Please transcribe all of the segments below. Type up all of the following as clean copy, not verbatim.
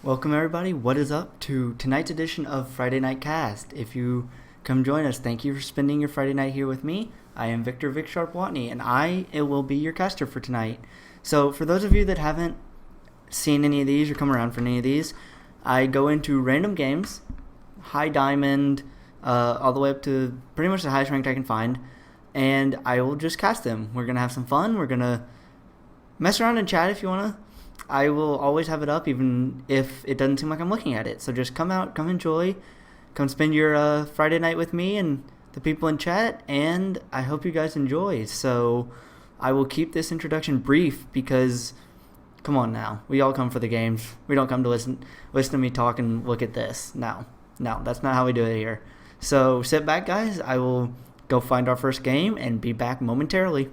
Welcome everybody, what is up to tonight's edition of Friday Night Cast. If you come join us, thank you for spending your Friday night here with me. I am Victor Vic Sharp Watney, and I will be your caster for tonight. So for those of you that haven't seen any of these or come around for any of these, I go into random games, high diamond, all the way up to pretty much the highest ranked I can find, and I will just cast them. We're going to have some fun, we're going to mess around and chat if you want to. I will always have it up even if it doesn't seem like I'm looking at it. So just come out, come enjoy, come spend your Friday night with me and the people in chat, and I hope you guys enjoy. So I will keep this introduction brief because, come on now, we all come for the games. We don't come to listen to me talk and look at this. No, that's not how we do it here. So sit back, guys. I will go find our first game and be back momentarily.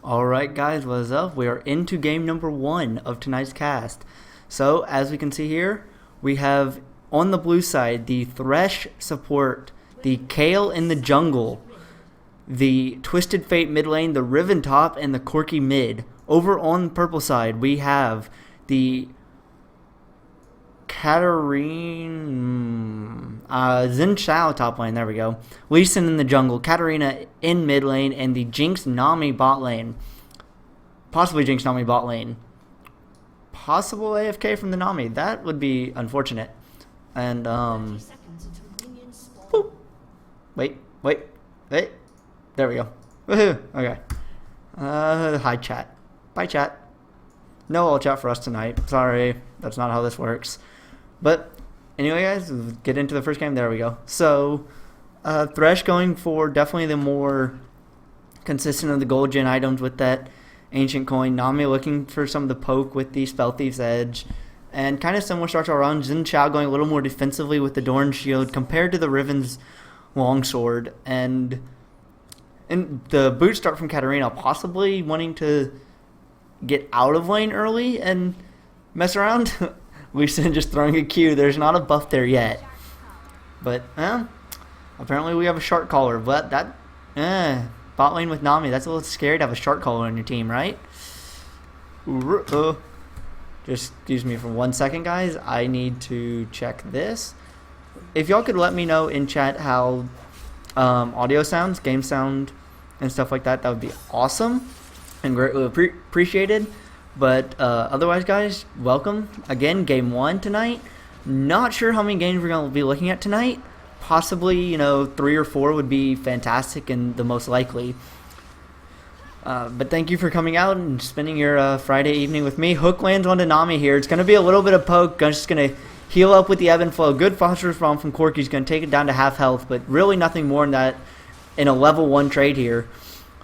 Alright guys, what is up? We are into game number 1 of tonight's cast. So, as we can see here, we have on the blue side the Thresh support, the Kayle in the jungle, the Twisted Fate mid lane, the Riven top, and the Corki mid. Over on the purple side, we have the Xin Zhao top lane, there we go. Lee Sin in the jungle, Katarina in mid lane, and the Jinx Nami bot lane. Possibly Jinx Nami bot lane. Possible AFK from the Nami. That would be unfortunate. And, boop. Wait. There we go. Woohoo. Okay. Hi, chat. Bye, chat. No all chat for us tonight. Sorry. That's not how this works. But anyway, guys, get into the first game. There we go. So, Thresh going for definitely the more consistent of the gold gen items with that ancient coin. Nami looking for some of the poke with the Spell Thief's Edge. And kind of similar starts all around. Xin Zhao going a little more defensively with the Doran Shield compared to the Riven's Longsword. And the boot start from Katarina, possibly wanting to get out of lane early and mess around. Lee Sin just throwing a Q. There's not a buff there yet. But, apparently we have a Shark Caller. But that, bot lane with Nami, that's a little scary to have a Shark Caller on your team, right? Just excuse me for 1 second, guys. I need to check this. If y'all could let me know in chat how audio sounds, game sound, and stuff like that, that would be awesome and greatly appreciated. But otherwise, guys, welcome. Again, game 1 tonight. Not sure how many games we're going to be looking at tonight. Possibly, 3 or 4 would be fantastic and the most likely. But thank you for coming out and spending your Friday evening with me. Hook lands onto Nami here. It's going to be a little bit of poke. I'm just going to heal up with the ebb and flow. Good phosphorus bomb from Corki. He's going to take it down to half health, but really nothing more than that in a level 1 trade here.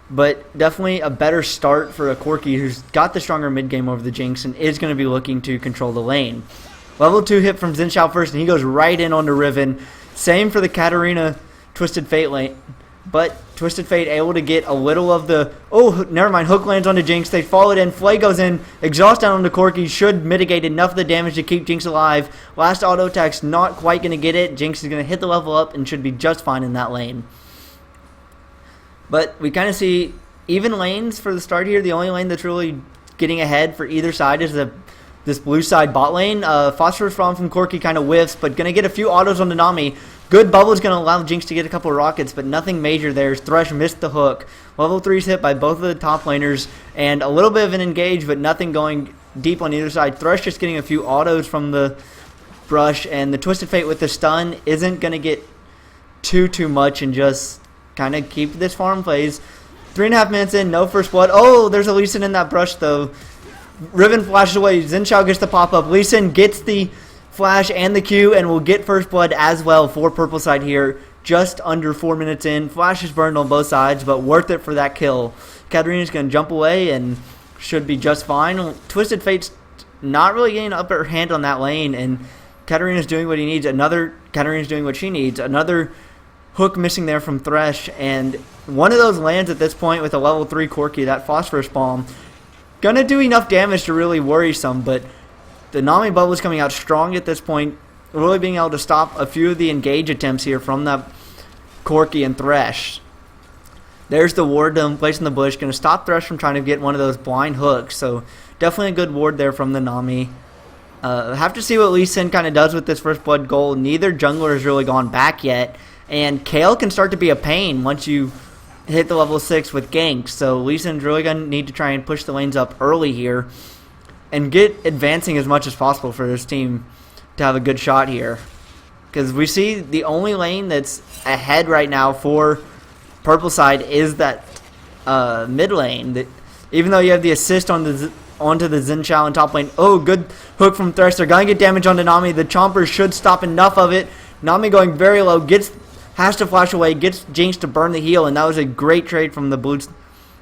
But definitely a better start for a Corki who's got the stronger mid game over the Jinx and is going to be looking to control the lane. Level 2 hit from Xin Zhao first, and he goes right in onto Riven. Same for the Katarina Twisted Fate lane. But Twisted Fate able to get a little of the... Oh, never mind. Hook lands onto Jinx. They follow it in. Flay goes in. Exhaust down onto Corki. Should mitigate enough of the damage to keep Jinx alive. Last auto attack's not quite going to get it. Jinx is going to hit the level up and should be just fine in that lane. But we kind of see even lanes for the start here. The only lane that's really getting ahead for either side is this blue side bot lane. Phosphorus Bomb from Corki kind of whiffs, but going to get a few autos on Nami. Good bubble is going to allow Jinx to get a couple of rockets, but nothing major there. Thresh missed the hook. Level 3's hit by both of the top laners, and a little bit of an engage, but nothing going deep on either side. Thresh just getting a few autos from the brush, and the Twisted Fate with the stun isn't going to get too much and just kind of keep this farm phase. 3.5 minutes in, no first blood. Oh, there's a Lee Sin in that brush, though. Riven flashes away. Xin Zhao gets the pop-up. Lee Sin gets the flash and the Q, and will get first blood as well for purple side here. Just under 4 minutes in. Flash is burned on both sides, but worth it for that kill. Katarina's going to jump away and should be just fine. Twisted Fate's not really getting an upper hand on that lane, and Katarina's doing what he needs. Katarina's doing what she needs. Another hook missing there from Thresh, and one of those lands at this point with a level 3 Corki, that Phosphorus Bomb. Gonna do enough damage to really worry some, but the Nami bubble is coming out strong at this point, really being able to stop a few of the engage attempts here from that Corki and Thresh. There's the ward placed in the bush, going to stop Thresh from trying to get one of those blind hooks, so definitely a good ward there from the Nami. Have to see what Lee Sin kind of does with this first blood goal. Neither jungler has really gone back yet, and Kayle can start to be a pain once you hit the level 6 with ganks, so Lee Sin's really going to need to try and push the lanes up early here and get advancing as much as possible for this team to have a good shot here. Because we see the only lane that's ahead right now for purple side is that mid lane. That even though you have the assist onto the Xin Zhao in top lane. Oh, good hook from Thresh. They're going to get damage onto Nami. The Chomper should stop enough of it. Nami going very low. Has to flash away. Gets Jinx to burn the heal. And that was a great trade from the blue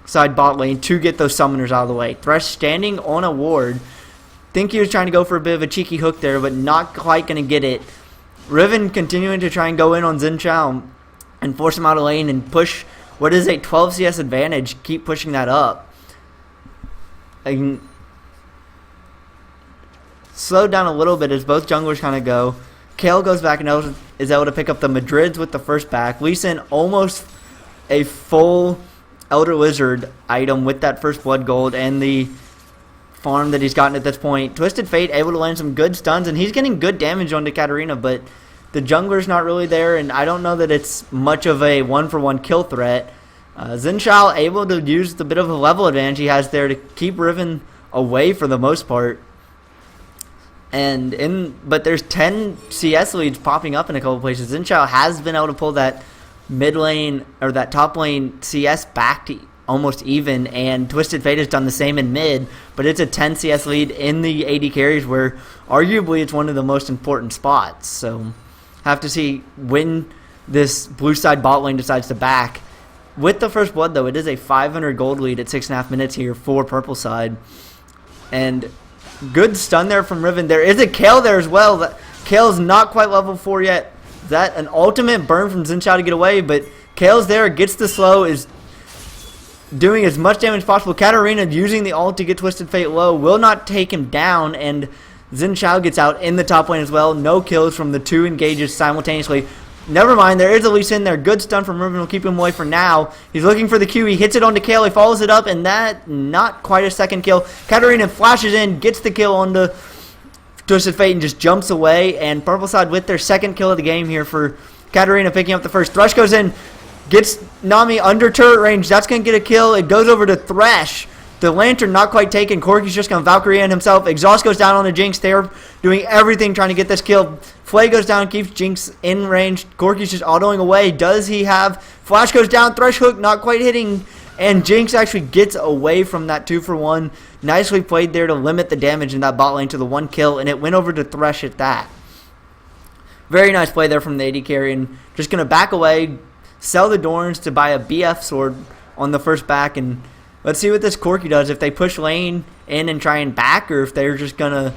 side bot lane to get those summoners out of the way. Thresh standing on a ward. Think he was trying to go for a bit of a cheeky hook there, but not quite going to get it. Riven continuing to try and go in on Xin Zhao and force him out of lane and push what is a 12 CS advantage. Keep pushing that up. And slow down a little bit as both junglers kind of go. Kayle goes back and is able to pick up the Madrids with the first back. Lee Sin almost a full Elder Lizard item with that first blood gold and the farm that he's gotten at this point. Twisted Fate able to land some good stuns, and he's getting good damage onto Katarina, but the jungler's not really there, and I don't know that it's much of a one-for-one kill threat. Xin Zhao able to use the bit of a level advantage he has there to keep Riven away for the most part. But there's 10 CS leads popping up in a couple places. Xin Zhao has been able to pull that mid lane or that top lane CS back to almost even, and Twisted Fate has done the same in mid, but it's a 10 CS lead in the AD carries where arguably it's one of the most important spots. So have to see when this blue side bot lane decides to back. With the first blood though, it is a 500 gold lead at 6.5 minutes here for purple side. And good stun there from Riven. There is a Kayle there as well. Kayle's not quite level 4 yet. That an ultimate burn from Xin Zhao to get away, but Kayle's there, gets the slow, is doing as much damage as possible. Katarina using the ult to get Twisted Fate low will not take him down, and Xin Zhao gets out in the top lane as well. No kills from the two engages simultaneously. Never mind, there is a Lee Sin there. Good stun from Riven will keep him away for now. He's looking for the Q. He hits it onto Kayle. He follows it up, and that not quite a second kill. Katarina flashes in, gets the kill onto Twisted Fate, and just jumps away. And purple side with their second kill of the game here for Katarina picking up the first. Thresh goes in, gets Nami under turret range. That's going to get a kill. It goes over to Thresh. The Lantern not quite taken. Corki's just going to Valkyrie in himself. Exhaust goes down on the Jinx. They're doing everything trying to get this kill. Flay goes down, keeps Jinx in range. Corki's just autoing away. Does he have... Flash goes down. Thresh hook not quite hitting. And Jinx actually gets away from that 2-for-1. Nicely played there to limit the damage in that bot lane to the one kill. And it went over to Thresh at that. Very nice play there from the AD carry. And just going to back away. Sell the Dorns to buy a BF sword on the first back. And let's see what this Corki does. If they push lane in and try and back, or if they're just going to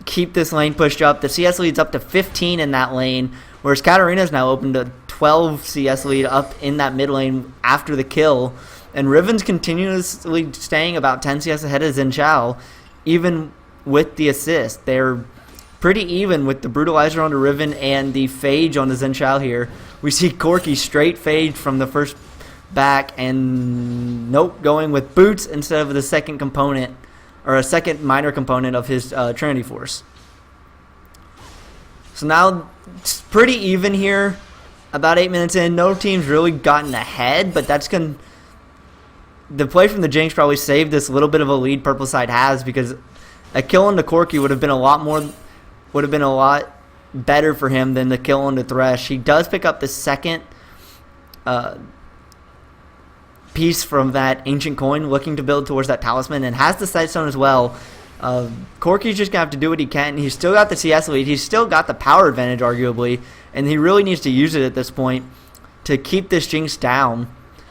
keep this lane pushed up. The CS leads up to 15 in that lane, whereas Katarina's now open to 12 CS lead up in that mid lane after the kill. And Riven's continuously staying about 10 CS ahead of Xin Zhao, even with the assist. They're pretty even with the Brutalizer onto Riven and the Phage on the Xin Zhao here. We see Corki straight Phage from the first back, and nope, going with Boots instead of the second component, or a second minor component of his Trinity Force. So now it's pretty even here. About 8 minutes in, no team's really gotten ahead, but that's going to... The play from the Jinx probably saved this little bit of a lead Purple side has, because a kill on the Corki would have been a lot better for him than the kill on the Thresh. He does pick up the second piece from that ancient coin, looking to build towards that talisman, and has the Sightstone as well. Corki's just gonna have to do what he can. He's still got the CS lead. He's still got the power advantage, arguably, and he really needs to use it at this point to keep this Jinx down,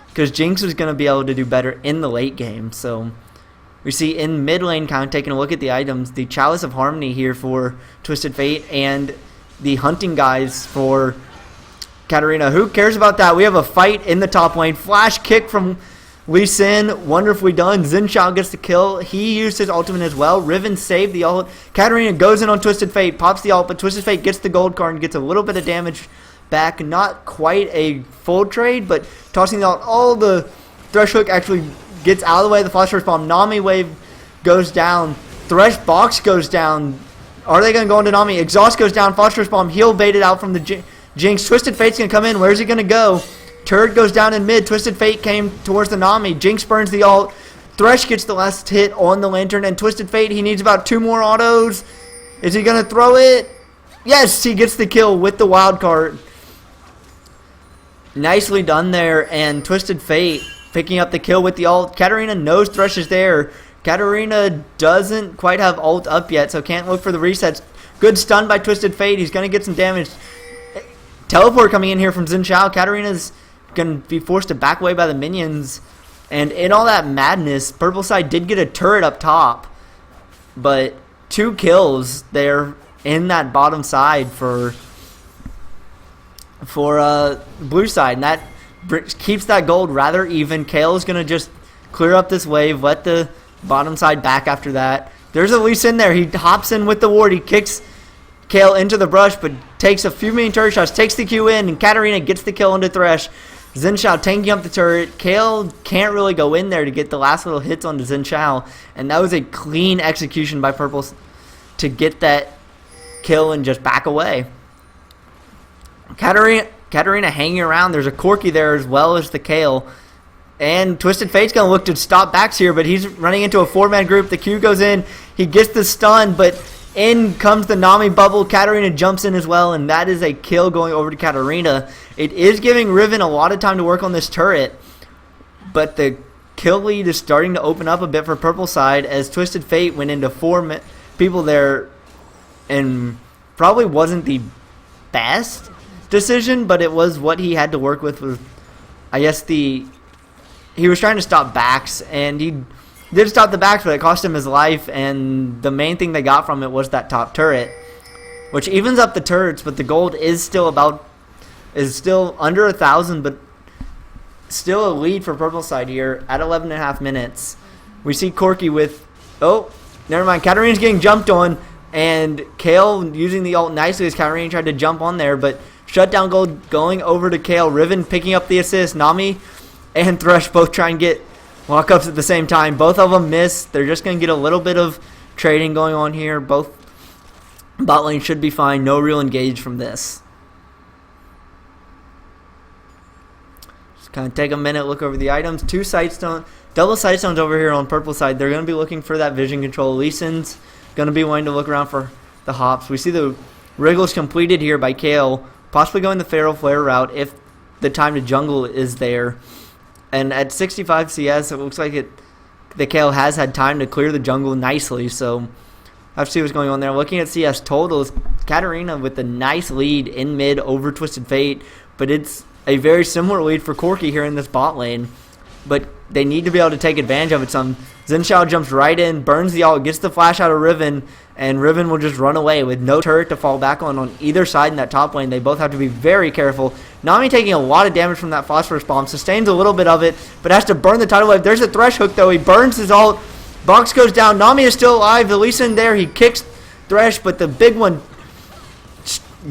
because Jinx is going to be able to do better in the late game. So we see in mid lane, kind of taking a look at the items, the Chalice of Harmony here for Twisted Fate and the Hunting Guys for Katarina. Who cares about that? We have a fight in the top lane. Flash kick from Lee Sin, wonderfully done. Xin Zhao gets the kill. He used his ultimate as well. Riven saved the ult. Katarina goes in on Twisted Fate, pops the ult, but Twisted Fate gets the gold card and gets a little bit of damage back. Not quite a full trade, but tossing out all the Thresh Hook actually gets out of the way of the Phosphorus Bomb. Nami Wave goes down. Thresh Box goes down. Are they going to go into Nami? Exhaust goes down. Phosphorus Bomb heal baited out from the Jinx. Twisted Fate's going to come in. Where's he going to go? Turret goes down in mid. Twisted Fate came towards the Nami. Jinx burns the ult. Thresh gets the last hit on the Lantern, and Twisted Fate, he needs about 2 more autos. Is he going to throw it? Yes, he gets the kill with the wild card. Nicely done there, and Twisted Fate picking up the kill with the ult. Katarina knows Thresh is there. Katarina doesn't quite have ult up yet, so can't look for the resets. Good stun by Twisted Fate. He's going to get some damage. Teleport coming in here from Xin Zhao. Katarina's going to be forced to back away by the minions. And in all that madness, Purple side did get a turret up top, but 2 kills there in that bottom side for blue side, and that keeps that gold rather even. Kale is going to just clear up this wave, let the bottom side back after that. There's a Lee Sin there. He hops in with the ward. He kicks Kale into the brush, but takes a few mini turret shots, takes the Q in, and Katarina gets the kill into Thresh. Xin Zhao tanking up the turret. Kale can't really go in there to get the last little hits onto Xin Zhao, and that was a clean execution by Purple to get that kill and just back away. Katarina hanging around. There's a Corki there as well as the Kale. And Twisted Fate's going to look to stop backs here, but he's running into a 4-man group. The Q goes in. He gets the stun, but in comes the Nami bubble. Katarina jumps in as well, and that is a kill going over to Katarina. It is giving Riven a lot of time to work on this turret, but the kill lead is starting to open up a bit for Purple side as Twisted Fate went into 4 people there, and probably wasn't the best decision, but it was what he had to work with. I guess he was trying to stop backs, and he did stop the backs, but it cost him his life, and the main thing they got from it was that top turret, which evens up the turrets, but the gold is still under 1,000, but still a lead for Purple side here at 11.5 minutes. We see Corki with, oh, never mind, Katarina's getting jumped on, and Kale using the ult nicely as Katarina tried to jump on there, but shutdown gold going over to Kale. Riven picking up the assist. Nami and Thresh both try and get walk-ups at the same time. Both of them miss. They're just going to get a little bit of trading going on here. Both bot lane should be fine. No real engage from this. Just kind of take a minute, look over the items. 2 Sightstone, double Sightstones over here on Purple side. They're going to be looking for that vision control. Lee Sin's going to be wanting to look around for the hops. We see the wriggles completed here by Kale, possibly going the Feral Flare route if the time to jungle is there. And at 65 CS, it looks like the Kale has had time to clear the jungle nicely, so I have to see what's going on there. Looking at CS totals, Katarina with a nice lead in mid over Twisted Fate, but it's a very similar lead for Corki here in this bot lane. But they need to be able to take advantage of it some. Xin Zhao jumps right in, burns the ult, gets the flash out of Riven, and Riven will just run away with no turret to fall back on either side in that top lane. They both have to be very careful. Nami taking a lot of damage from that phosphorus bomb, sustains a little bit of it, but has to burn the tidal wave. There's a Thresh hook though, he burns his ult, Box goes down, Nami is still alive, the Lee Sin there, he kicks Thresh, but the big one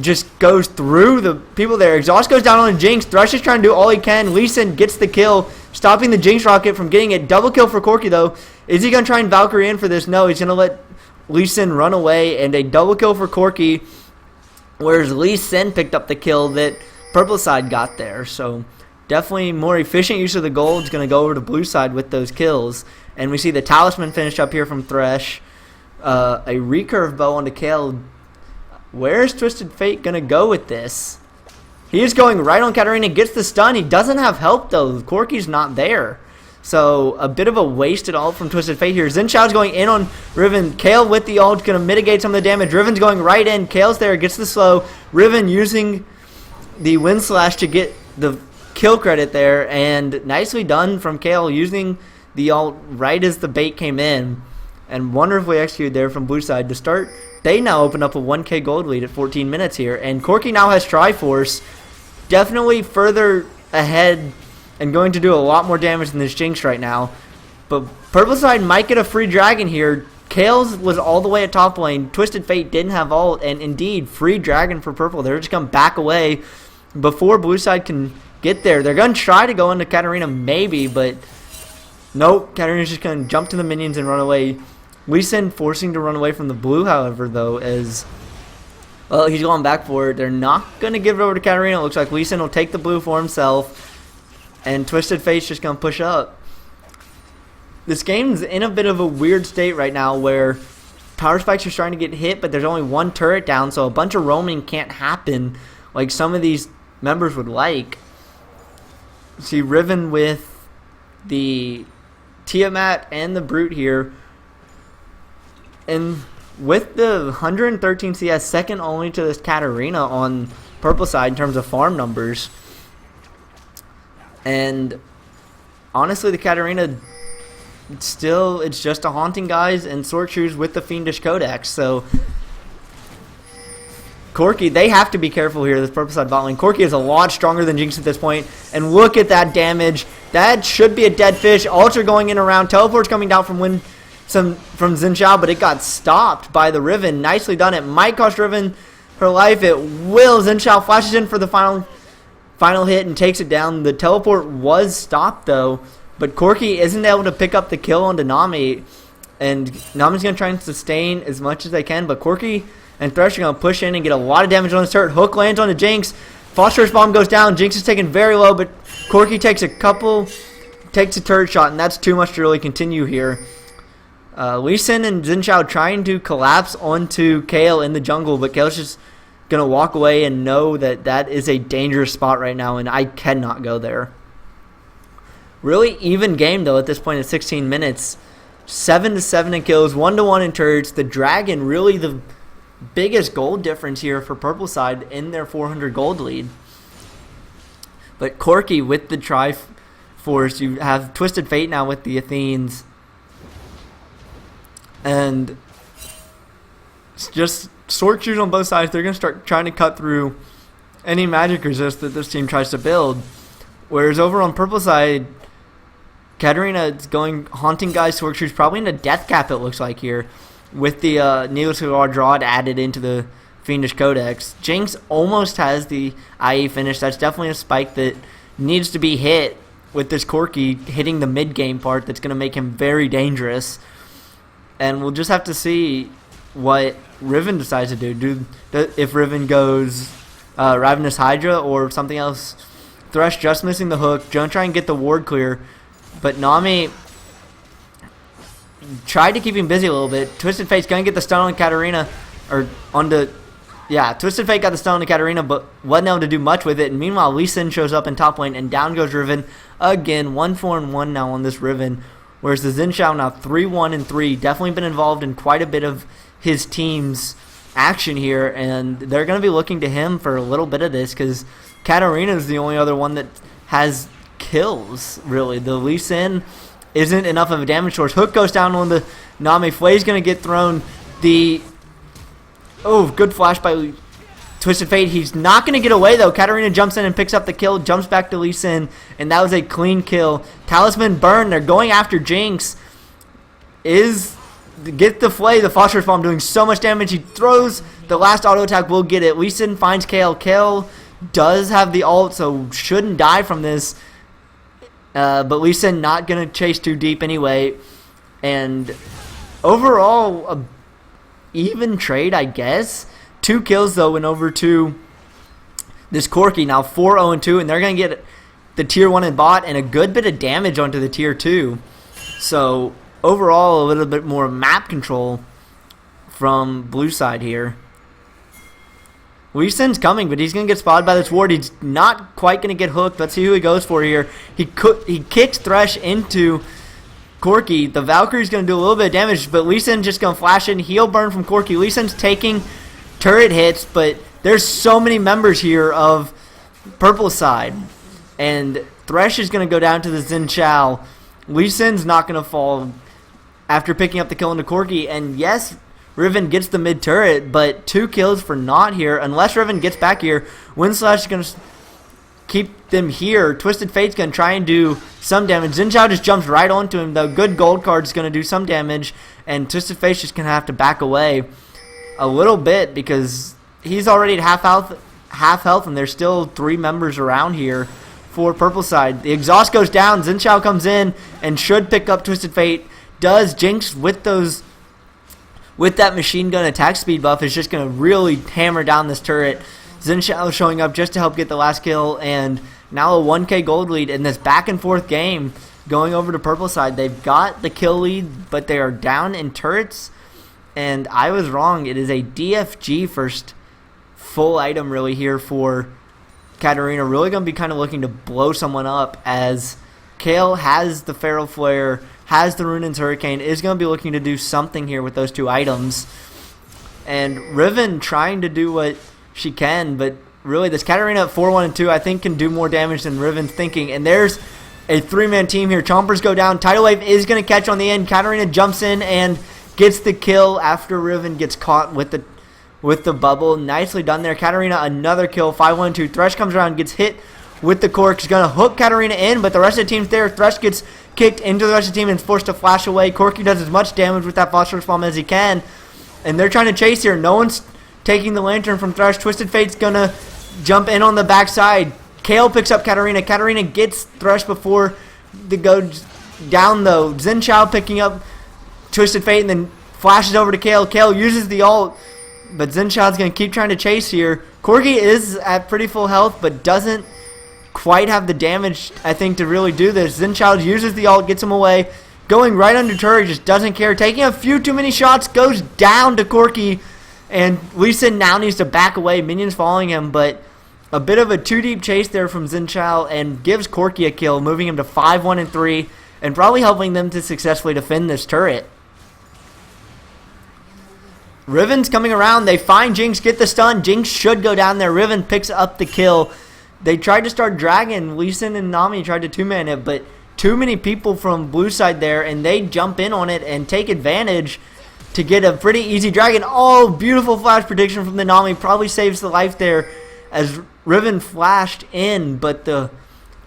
just goes through the people there. Exhaust goes down on Jinx, Thresh is trying to do all he can, Lee Sin gets the kill, stopping the Jinx rocket from getting it. Double kill for Corki though. Is he going to try and Valkyrie in for this? No, he's going to let Lee Sin run away, and a double kill for Corki, whereas Lee Sin picked up the kill that purple side got there. So definitely more efficient use of the gold is going to go over to blue side with those kills. And we see the talisman finish up here from Thresh. A recurve bow onto Kayle. Where's Twisted Fate going to go with this? He is going right on Katarina, gets the stun. He doesn't have help though. Corki's not there. So a bit of a wasted ult from Twisted Fate here. Xin Zhao's going in on Riven. Kayle with the ult going to mitigate some of the damage. Riven's going right in. Kayle's there, gets the slow. Riven using the Wind Slash to get the kill credit there. And nicely done from Kayle using the ult right as the bait came in. And wonderfully executed there from blue side to start. They now open up a 1k gold lead at 14 minutes here. And Corki now has Triforce. Definitely further ahead and going to do a lot more damage than this Jinx right now. But purple side might get a free dragon here. Kayle's was all the way at top lane. Twisted Fate didn't have ult, and indeed, free dragon for purple. They're just going to back away before blue side can get there. They're going to try to go into Katarina maybe, but nope. Katarina's just going to jump to the minions and run away. Lee Sin forcing to run away from the blue, however, though, as well, he's going back for it. They're not going to give it over to Katarina. It looks like Lee Sin will take the blue for himself. And Twisted Fate's just going to push up. This game's in a bit of a weird state right now where power spikes are starting to get hit, but there's only one turret down, so a bunch of roaming can't happen like some of these members would like. See Riven with the Tiamat and the Brute here. And with the 113 CS, second only to this Katarina on purple side in terms of farm numbers. And honestly, the Katarina still, it's just a haunting guys and sword shoes with the Fiendish Codex. So Corki, they have to be careful here, this purple side bot lane. Corki is a lot stronger than Jinx at this point. And look at that damage. That should be a dead fish. Ultra going in around. Teleport's coming down from Xin Zhao, but it got stopped by the Riven. Nicely done. It might cost Riven her life. It will. Xin Zhao flashes in for the final hit and takes it down. The teleport was stopped though, but Corki isn't able to pick up the kill onto Nami, and Nami's going to try and sustain as much as they can, but Corki and Thresh are going to push in and get a lot of damage on this turret. Hook lands on the Jinx. Phosphorus bomb goes down. Jinx is taken very low, but Corki takes a turret shot, and that's too much to really continue here. Lee Sin and Xin Zhao trying to collapse onto Kayle in the jungle, but Kayle's just going to walk away and know that that is a dangerous spot right now, and I cannot go there. Really even game, though, at this point at 16 minutes. 7-7 in kills, 1-1 in turrets. The Dragon really the biggest gold difference here for purple side in their 400 gold lead. But Corki with the Triforce. You have Twisted Fate now with the Athenes. And it's just sword shoes on both sides. They're going to start trying to cut through any magic resist that this team tries to build. Whereas over on purple side, Katarina is going haunting guys, sword shoes, probably in a death cap it looks like here, with the Needless Drawd added into the Fiendish Codex. Jinx almost has the IE finish. That's definitely a spike that needs to be hit with this Corki hitting the mid game part. That's going to make him very dangerous. And we'll just have to see what Riven decides to do. If Riven goes Ravenous Hydra or something else. Thresh just missing the hook. Don't try and get the ward clear. But Nami tried to keep him busy a little bit. Twisted Fate's going to get the stun on Katarina. Twisted Fate got the stun on Katarina, but wasn't able to do much with it. And meanwhile, Lee Sin shows up in top lane, and down goes Riven. Again, 1-4-1 now on this Riven. Whereas the Xin Zhao now 3-1-3, definitely been involved in quite a bit of his team's action here, and they're going to be looking to him for a little bit of this because Katarina is the only other one that has kills, really. The Lee Sin isn't enough of a damage source. Hook goes down on the Nami. Flay's going to get thrown. Good flash by Twisted Fate. He's not going to get away, though. Katarina jumps in and picks up the kill, jumps back to Lee Sin, and that was a clean kill. Talisman burn. They're going after Jinx. Get the Flay. The Phosphorus Bomb doing so much damage. He throws the last auto attack. Will get it. Lee Sin finds Kale. Kale does have the ult, so shouldn't die from this. But Lee Sin not going to chase too deep anyway. And overall, a even trade, I guess. 2 kills, though, went over to this Corki. Now 4-0-2, and they're going to get the Tier 1 in bot and a good bit of damage onto the Tier 2. So, overall, a little bit more map control from blue side here. Lee Sin's coming, but he's going to get spotted by this ward. He's not quite going to get hooked. Let's see who he goes for here. He kicks Thresh into Corki. The Valkyrie's going to do a little bit of damage, but Lee Sin's just going to flash in. Heal burn from Corki. Lee Sin's taking turret hits, but there's so many members here of purple side. And Thresh is going to go down to the Xin Zhao. Lee Sin's not going to fall after picking up the kill into Corki. And yes, Riven gets the mid turret, but 2 kills for naught here. Unless Riven gets back here, Windslash is going to keep them here. Twisted Fate's going to try and do some damage. Xin Zhao just jumps right onto him, though. Good gold card is going to do some damage, and Twisted Fate's just going to have to back away a little bit because he's already at half health, and there's still 3 members around here for purple side. The exhaust goes down. Xin Zhao comes in and should pick up Twisted Fate. Does. Jinx with that machine gun attack speed buff is just going to really hammer down this turret. Xin Zhao showing up just to help get the last kill, and now a 1k gold lead in this back and forth game going over to purple side. They've got the kill lead, but they are down in turrets, and I was wrong. It is a DFG first full item really here for Katarina. Really going to be kind of looking to blow someone up, as Kale has the Feral Flare, has the Runaan's Hurricane, is going to be looking to do something here with those 2 items. And Riven trying to do what she can, but really this Katarina at 4-1-2 I think can do more damage than Riven's thinking. And there's a 3-man team here. Chompers go down. Tidal Wave is going to catch on the end. Katarina jumps in and gets the kill after Riven gets caught with the bubble. Nicely done there. Katarina another kill. 5-1-2. Thresh comes around, gets hit with the cork. He's going to hook Katarina in, but the rest of the team's there. Thresh gets kicked into the rest of the team and is forced to flash away. Corki does as much damage with that Phosphorus Bomb as he can, and they're trying to chase here. No one's taking the lantern from Thresh. Twisted Fate's going to jump in on the backside. Kale picks up Katarina. Katarina gets Thresh before they go down, though. Xin Zhao picking up Twisted Fate and then flashes over to Kale. Kale uses the ult, but Xin Zhao's going to keep trying to chase here. Corki is at pretty full health, but doesn't quite have the damage, I think, to really do this. Xin Zhao uses the ult, gets him away. Going right under turret, just doesn't care. Taking a few too many shots, goes down to Corki. And Lee Sin now needs to back away. Minions following him, but a bit of a 2-deep chase there from Xin Zhao and gives Corki a kill, moving him to 5-1-3 and probably helping them to successfully defend this turret. Riven's coming around. They find Jinx, get the stun. Jinx should go down there. Riven picks up the kill. They tried to start dragging. Lee Sin and Nami tried to 2-man it, but too many people from blue side there, and they jump in on it and take advantage to get a pretty easy dragon. Oh, beautiful flash prediction from the Nami. Probably saves the life there as Riven flashed in, but the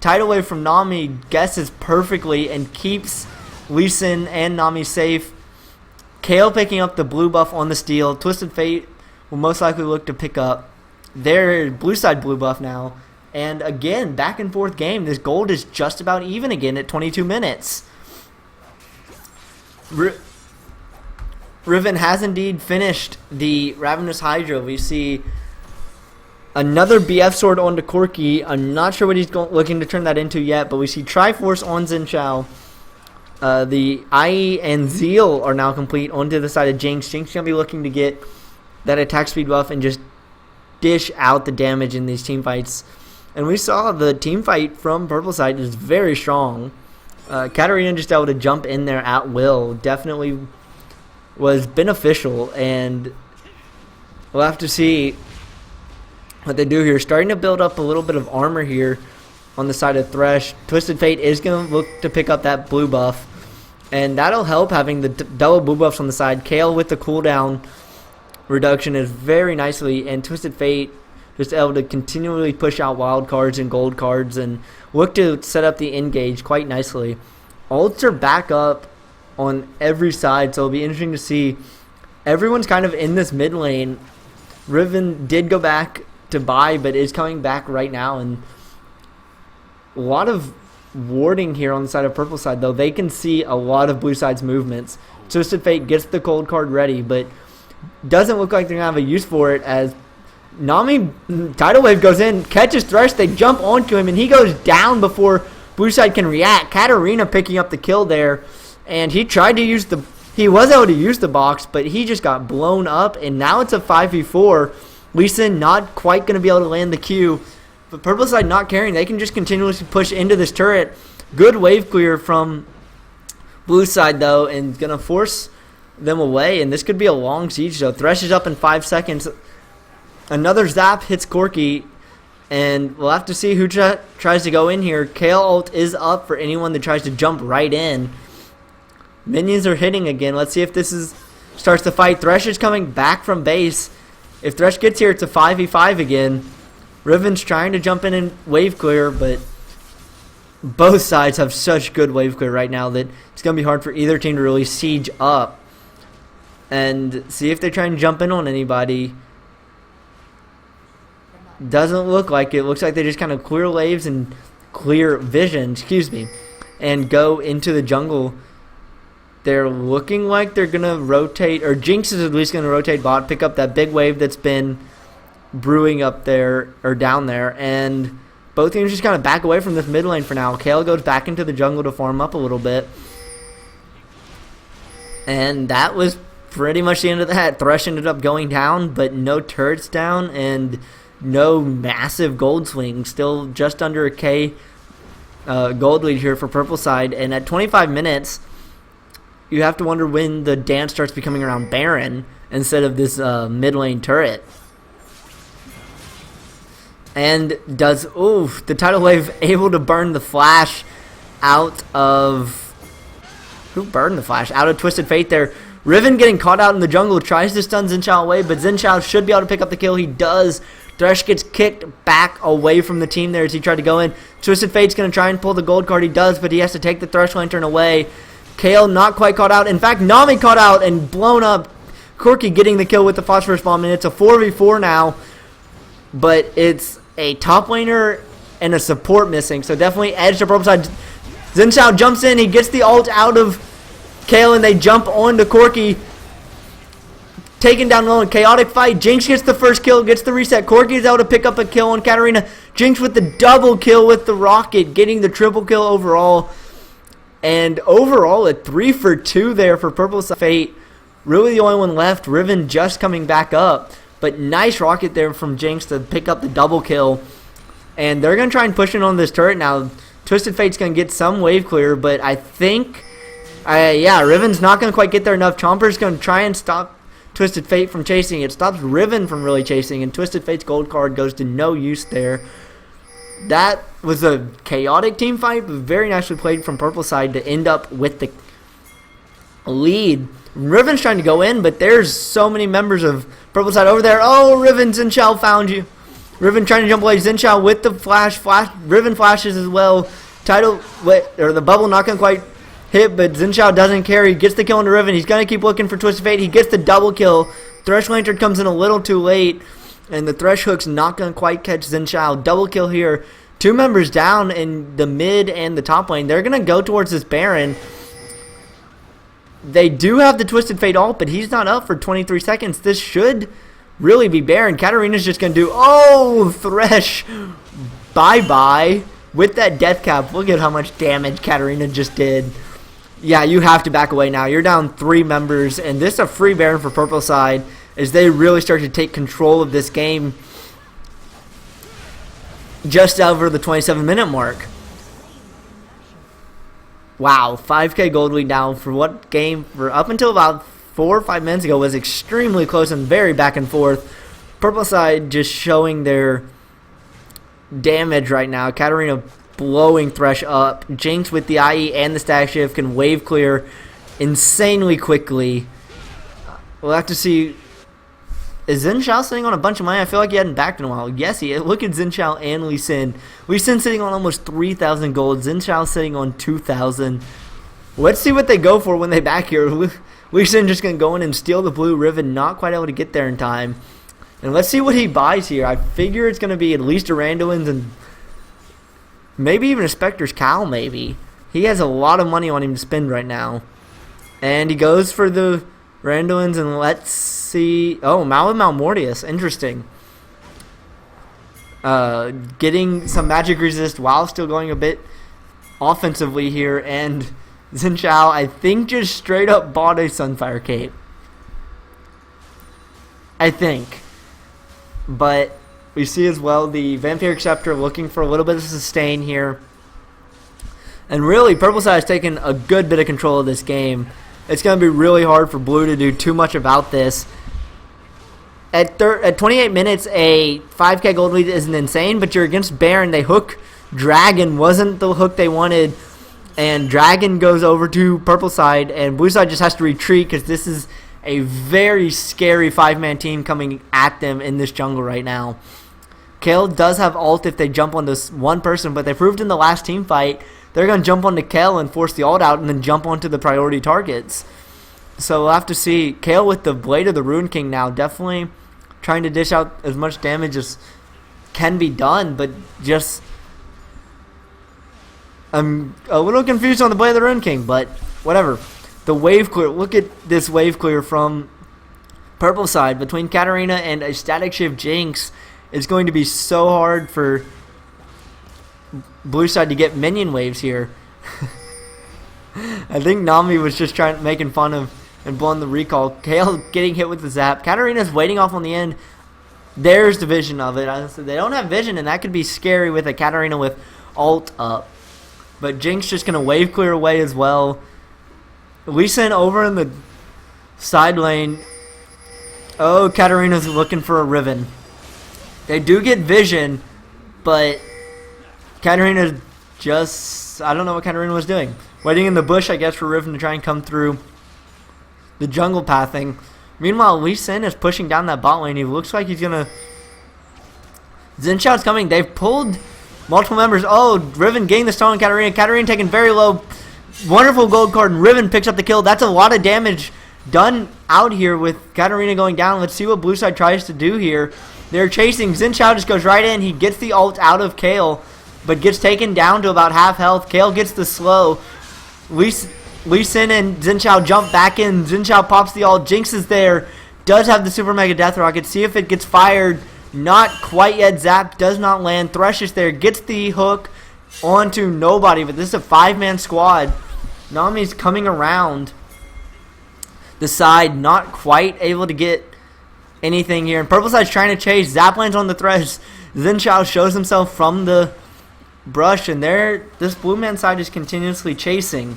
tidal wave from Nami guesses perfectly and keeps Lee Sin and Nami safe. Kale picking up the blue buff on the steal. Twisted Fate will most likely look to pick up their blue side blue buff now. And again, back and forth game. This gold is just about even again at 22 minutes. Riven has indeed finished the Ravenous Hydra. We see another BF sword onto Corki. I'm not sure what he's looking to turn that into yet, but we see Triforce on Xin Zhao. The IE and Zeal are now complete onto the side of Jinx. Jinx going to be looking to get that attack speed buff and just dish out the damage in these team fights. And we saw the team fight from purple side is very strong. Katarina just able to jump in there at will. Definitely was beneficial, and we'll have to see what they do here. Starting to build up a little bit of armor here on the side of Thresh. Twisted Fate is going to look to pick up that blue buff, and that'll help having the double blue buffs on the side. Kayle with the cooldown reduction is very nicely, and Twisted Fate just able to continually push out wild cards and gold cards and look to set up the engage quite nicely. Ults are back up on every side, so it'll be interesting to see. Everyone's kind of in this mid lane. Riven did go back to buy, but is coming back right now, and a lot of warding here on the side of purple side, though. They can see a lot of blue side's movements. Twisted Fate gets the cold card ready, but doesn't look like they're going to have a use for it, as Nami Tidal Wave goes in, catches Thresh, they jump onto him, and he goes down before blue side can react. Katarina picking up the kill there, and he tried to use he was able to use the box, but he just got blown up, and now it's a 5v4. Lee Sin not quite going to be able to land the Q, but purple side not caring. They can just continuously push into this turret. Good wave clear from blue side, though, and going to force them away, and this could be a long siege, though. Thresh is up in 5 seconds. Another zap hits Corki, and we'll have to see who tries to go in here. Kayle ult is up for anyone that tries to jump right in. Minions are hitting again. Let's see if this starts the fight. Thresh is coming back from base. If Thresh gets here, it's a 5v5 again. Riven's trying to jump in and wave clear, but both sides have such good wave clear right now that it's going to be hard for either team to really siege up and see if they try and jump in on anybody. Doesn't look like it. Looks like they just kind of clear waves and clear vision, and go into the jungle. They're looking like they're going to rotate, or Jinx is at least going to rotate bot, pick up that big wave that's been brewing up there, or down there, and both teams just kind of back away from this mid lane for now. Kayle goes back into the jungle to farm up a little bit. And that was pretty much the end of that. Thresh ended up going down, but no turrets down, and no massive gold swing. Still just under a K gold lead here for purple side. And at 25 minutes, you have to wonder when the dance starts becoming around Baron instead of this mid lane turret. And the tidal wave able to burn the flash out of... Who burned the flash? Out of Twisted Fate there. Riven getting caught out in the jungle, tries to stun Xin Zhao away, but Xin Zhao should be able to pick up the kill. He does. Thresh gets kicked back away from the team there as he tried to go in. Twisted Fate's going to try and pull the gold card. He does, but he has to take the Thresh Lantern away. Kayle not quite caught out. In fact, Nami caught out and blown up. Corki getting the kill with the Phosphorus Bomb, and it's a 4v4 now. But it's a top laner and a support missing, so definitely edge to purple side. Xin Zhao jumps in. He gets the ult out of Kayle, and they jump onto Corki. Taken down low in chaotic fight. Jinx gets the first kill, gets the reset. Corki is able to pick up a kill on Katarina. Jinx with the double kill with the rocket, getting the triple kill overall. And overall, a 3 for 2 there for purple side. Fate, really the only one left. Riven just coming back up. But nice rocket there from Jinx to pick up the double kill. And they're going to try and push in on this turret now. Twisted Fate's going to get some wave clear, but I think... Riven's not going to quite get there enough. Chomper's going to try and stop Twisted Fate from chasing. It stops Riven from really chasing, and Twisted Fate's gold card goes to no use there. That was a chaotic team fight, but very nicely played from purple side to end up with the lead. Riven's trying to go in, but there's so many members of purple side over there. Oh, Riven, Xin Zhao found you. Riven trying to jump away. Xin Zhao with the flash. Riven flashes as well. The bubble not going to quite hit, but Xin Zhao doesn't care. He gets the kill on the Riven. He's going to keep looking for Twisted Fate. He gets the double kill. Thresh Lantern comes in a little too late, and the Thresh Hook's not going to quite catch Xin Zhao. Double kill here. 2 members down in the mid and the top lane. They're going to go towards this Baron. They do have the Twisted Fate ult, but he's not up for 23 seconds. This should really be Baron. Katarina's just going to do... Oh, Thresh. Bye-bye. With that death cap, look at how much damage Katarina just did. Yeah, you have to back away now. You're down 3 members, and this is a free Baron for purple side as they really start to take control of this game just over the 27-minute mark. Wow, 5k gold lead now for what game for up until about 4 or 5 minutes ago was extremely close and very back and forth. Purple side just showing their damage right now. Katarina blowing Thresh up. Jinx with the IE and the stack shift can wave clear insanely quickly. We'll have to see. Is Xin Zhao sitting on a bunch of money? I feel like he hadn't backed in a while. Yes, he is. Look at Xin Zhao and Lee Sin. Lee Sin sitting on almost 3,000 gold. Xin Zhao sitting on 2,000. Let's see what they go for when they back here. Lee Sin just going to go in and steal the blue Riven. Not quite able to get there in time. And let's see what he buys here. I figure it's going to be at least a Randuin's and maybe even a Spectre's Cowl, maybe. He has a lot of money on him to spend right now. And he goes for the Randuin's, and let's see. Oh, Malmortius. Interesting. Getting some magic resist while still going a bit offensively here. And Xin Zhao, I think, just straight up bought a Sunfire Cape. I think. But we see as well the Vampiric Scepter looking for a little bit of sustain here. And really, Purple Side has taken a good bit of control of this game. It's going to be really hard for Blue to do too much about this. At 28 minutes, a 5k gold lead isn't insane, but you're against Baron. They hook Dragon. Wasn't the hook they wanted. And Dragon goes over to Purple Side, and Blue Side just has to retreat because this is a very scary 5-man team coming at them in this jungle right now. Kayle does have ult if they jump on this one person, but they proved in the last team fight they're going to jump onto Kayle and force the ult out and then jump onto the priority targets. So we'll have to see. Kayle with the Blade of the Ruined King now, definitely trying to dish out as much damage as can be done, but just I'm a little confused on the Blade of the Ruined King, but whatever. The wave clear, look at this wave clear from Purple Side between Katarina and a Static Shift Jinx. It's going to be so hard for Blue Side to get minion waves here. I think Nami was just making fun of and blowing the recall. Kayle getting hit with the zap. Katarina's waiting off on the end. There's the vision of it. Honestly, they don't have vision, and that could be scary with a Katarina with ult up. But Jinx just going to wave clear away as well. Lee Sin over in the side lane. Oh, Katarina's looking for a Riven. They do get vision, but Katarina just, I don't know what Katarina was doing. Waiting in the bush, I guess, for Riven to try and come through the jungle pathing. Meanwhile, Lee Sin is pushing down that bot lane. He looks like he's going to... Xin Zhao's coming. They've pulled multiple members. Oh, Riven getting the stone on Katarina. Katarina taking very low. Wonderful gold card, and Riven picks up the kill. That's a lot of damage done out here with Katarina going down. Let's see what Blue Side tries to do here. They're chasing. Xin Zhao just goes right in. He gets the ult out of Kayle, but gets taken down to about half health. Kayle gets the slow. Lee Sin and Xin Zhao jump back in. Xin Zhao pops the ult. Jinx is there. Does have the Super Mega Death Rocket. See if it gets fired. Not quite yet. Zap does not land. Thresh is there. Gets the hook onto nobody, but this is a 5-man squad. Nami's coming around the side, not quite able to get anything here. And Purple Side's trying to chase. Zap lands on the Thresh. Xin Zhao shows himself from the brush, and this blue man side is continuously chasing.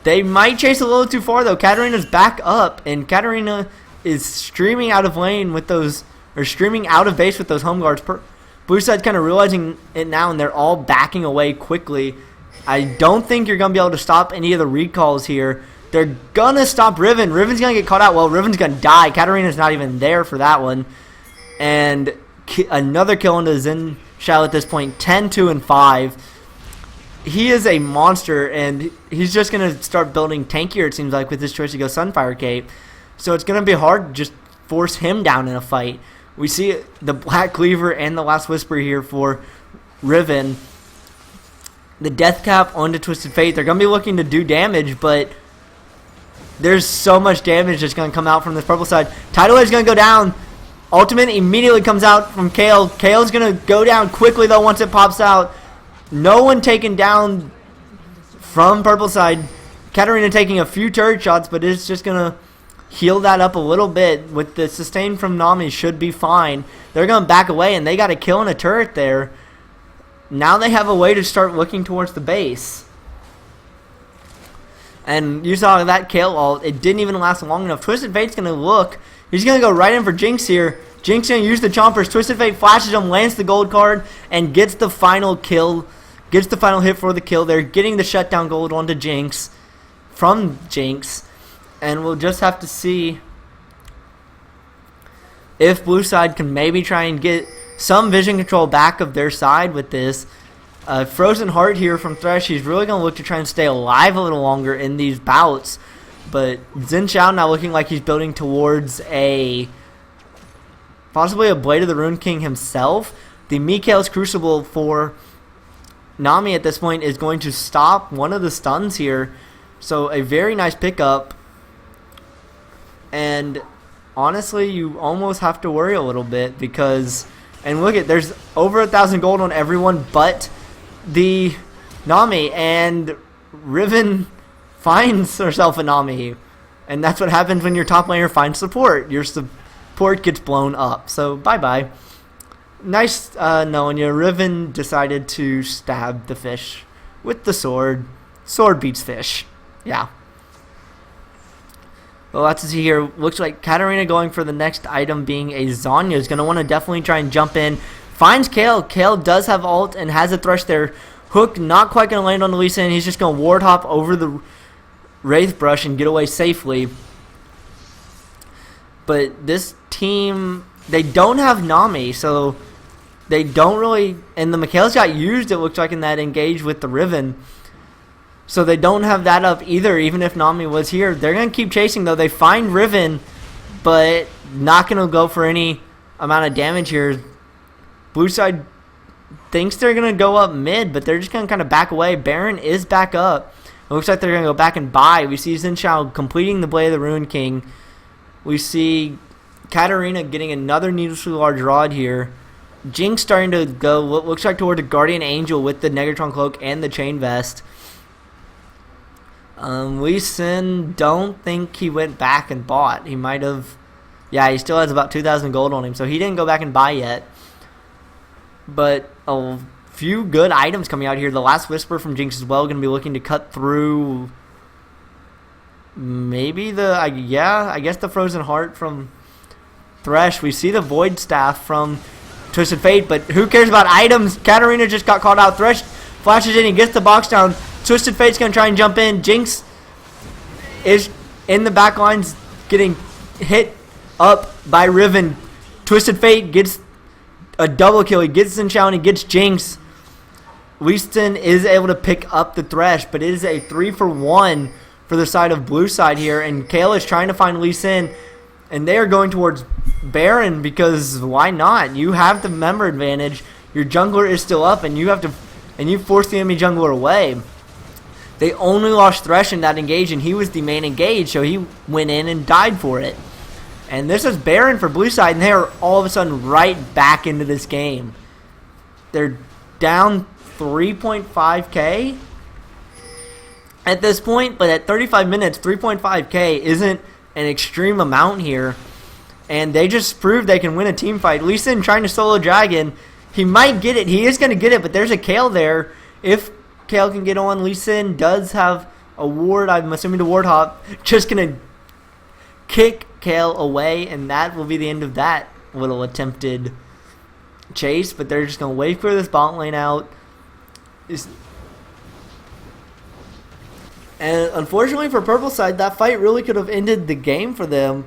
They might chase a little too far though. Katarina's back up, and Katarina is streaming out of lane with those, or streaming out of base with those home guards. Blue Side's kind of realizing it now, and they're all backing away quickly. I don't think you're going to be able to stop any of the recalls here. They're going to stop Riven. Riven's going to get caught out. Well, Riven's going to die. Katarina's not even there for that one. And another kill into Xin Zhao at this point. 10, 2, and 5. He is a monster, and he's just going to start building tankier, it seems like, with his choice to go Sunfire Cape. So it's going to be hard to just force him down in a fight. We see the Black Cleaver and the Last Whisper here for Riven. The Death Cap onto Twisted Fate. They're going to be looking to do damage, but there's so much damage that's going to come out from this Purple Side. Tidal Wave's going to go down. Ultimate immediately comes out from Kayle. Kale's going to go down quickly, though, once it pops out. No one taken down from Purple Side. Katarina taking a few turret shots, but it's just going to heal that up a little bit. With the sustain from Nami, should be fine. They're going to back away, and they got a kill and a turret there. Now they have a way to start looking towards the base. And you saw that Kayle ult. It didn't even last long enough. Twisted Fate's going to look. He's going to go right in for Jinx here. Jinx gonna use the chompers. Twisted Fate flashes him, lands the gold card, and gets the final kill. Gets the final hit for the kill. They're getting the shutdown gold onto Jinx. From Jinx. And we'll just have to see if blue side can maybe try and get some vision control back of their side with this. Frozen Heart here from Thresh. He's really going to look to try and stay alive a little longer in these bouts. But Xin Zhao now looking like he's building towards possibly a Blade of the Rune King himself. The Mikael's Crucible for Nami at this point is going to stop one of the stuns here. So a very nice pickup. And honestly, you almost have to worry a little bit because, and look at, there's over 1,000 gold on everyone but the Nami, and Riven finds herself a Nami, and that's what happens when your top laner finds support. Your support gets blown up. So bye bye. Nice knowing you. Riven decided to stab the fish with the sword. Sword beats fish. Yeah. Well, let's see here. Looks like Katarina going for the next item being a Zhonya is going to want to definitely try and jump in. Finds Kayle. Kayle does have ult and has a Thresh there. Hook not quite going to land on the Lee Sin. He's just going to ward hop over the Wraith Brush and get away safely. But this team, they don't have Nami, so they don't really, and the Mikael's got used, it looks like, in that engage with the Riven. So they don't have that up either, even if Nami was here. They're going to keep chasing, though. They find Riven, but not going to go for any amount of damage here. Blue side thinks they're going to go up mid, but they're just going to kind of back away. Baron is back up. It looks like they're going to go back and buy. We see Xin Zhao completing the Blade of the Rune King. We see Katarina getting another needlessly large rod here. Jinx starting to go what looks like toward the Guardian Angel with the Negatron Cloak and the Chain Vest. Lee Sin, don't think he went back and bought. He might have. Yeah, he still has about 2,000 gold on him, so he didn't go back and buy yet. But a few good items coming out here. The Last Whisper from Jinx as well, going to be looking to cut through maybe I guess the Frozen Heart from Thresh. We see the Void Staff from Twisted Fate, but who cares about items? Katarina just got called out. Thresh flashes in, he gets the box down. Twisted Fate's going to try and jump in. Jinx is in the back lines getting hit up by Riven. Twisted Fate gets a double kill. He gets Xin Zhao and he gets Jinx. Lee Sin is able to pick up the Thresh, but it is a 3-for-1 for the side of blue side here. And Kayle is trying to find Lee Sin, and they are going towards Baron because why not? You have the member advantage. Your jungler is still up, and you force the enemy jungler away. They only lost Thresh in that engage, and he was the main engage, so he went in and died for it. And this is Baron for blue side, and they are all of a sudden right back into this game. They're down 3.5k at this point, but at 35 minutes, 3.5k isn't an extreme amount here. And they just proved they can win a team fight. Lee Sin trying to solo dragon. He might get it. He is going to get it, but there's a Kayle there. If Kayle can get on, Lee Sin does have a ward. I'm assuming the ward hop. Just going to kick Kayle away, and that will be the end of that little attempted chase. But they're just going to wait for this bot lane out. And unfortunately for purple side, that fight really could have ended the game for them.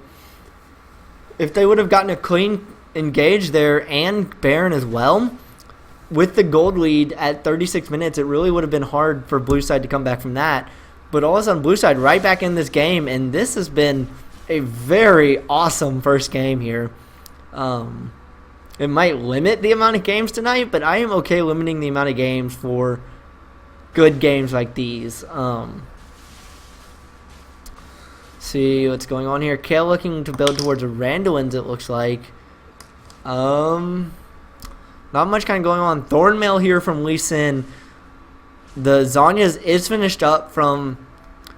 If they would have gotten a clean engage there and Baron as well, with the gold lead at 36 minutes, it really would have been hard for blue side to come back from that. But all of a sudden, blue side right back in this game, and this has been a very awesome first game here. It might limit the amount of games tonight, but I am okay limiting the amount of games for good games like these. See what's going on here. Kayle looking to build towards a Randuin's, it looks like. Not much kind of going on. Thornmail here from Lee Sin. The Zhonya's is finished up from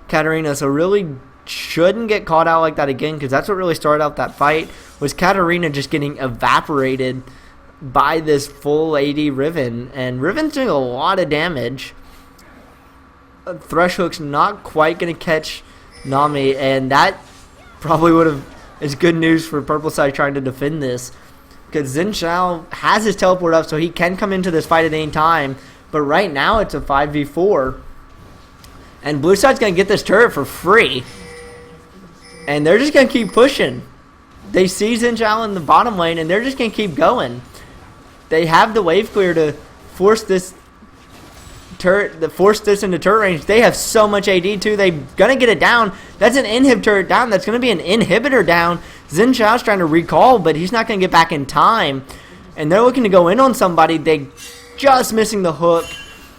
Katarina, so really shouldn't get caught out like that again, because that's what really started out that fight, was Katarina just getting evaporated by this full AD Riven. And Riven's doing a lot of damage. Thresh Hook's not quite going to catch Nami, and that probably would have is good news for purple side trying to defend this. because Xin Zhao has his teleport up, so he can come into this fight at any time. But right now it's a 5v4. And blue side's going to get this turret for free. And they're just going to keep pushing. They see Xin Zhao in the bottom lane, and they're just going to keep going. They have the wave clear to force this into turret range. They have so much AD too. They're going to get it down. That's an inhib turret down. That's going to be an inhibitor down. Xin Zhao's trying to recall, but he's not going to get back in time. And they're looking to go in on somebody. They just missing the hook.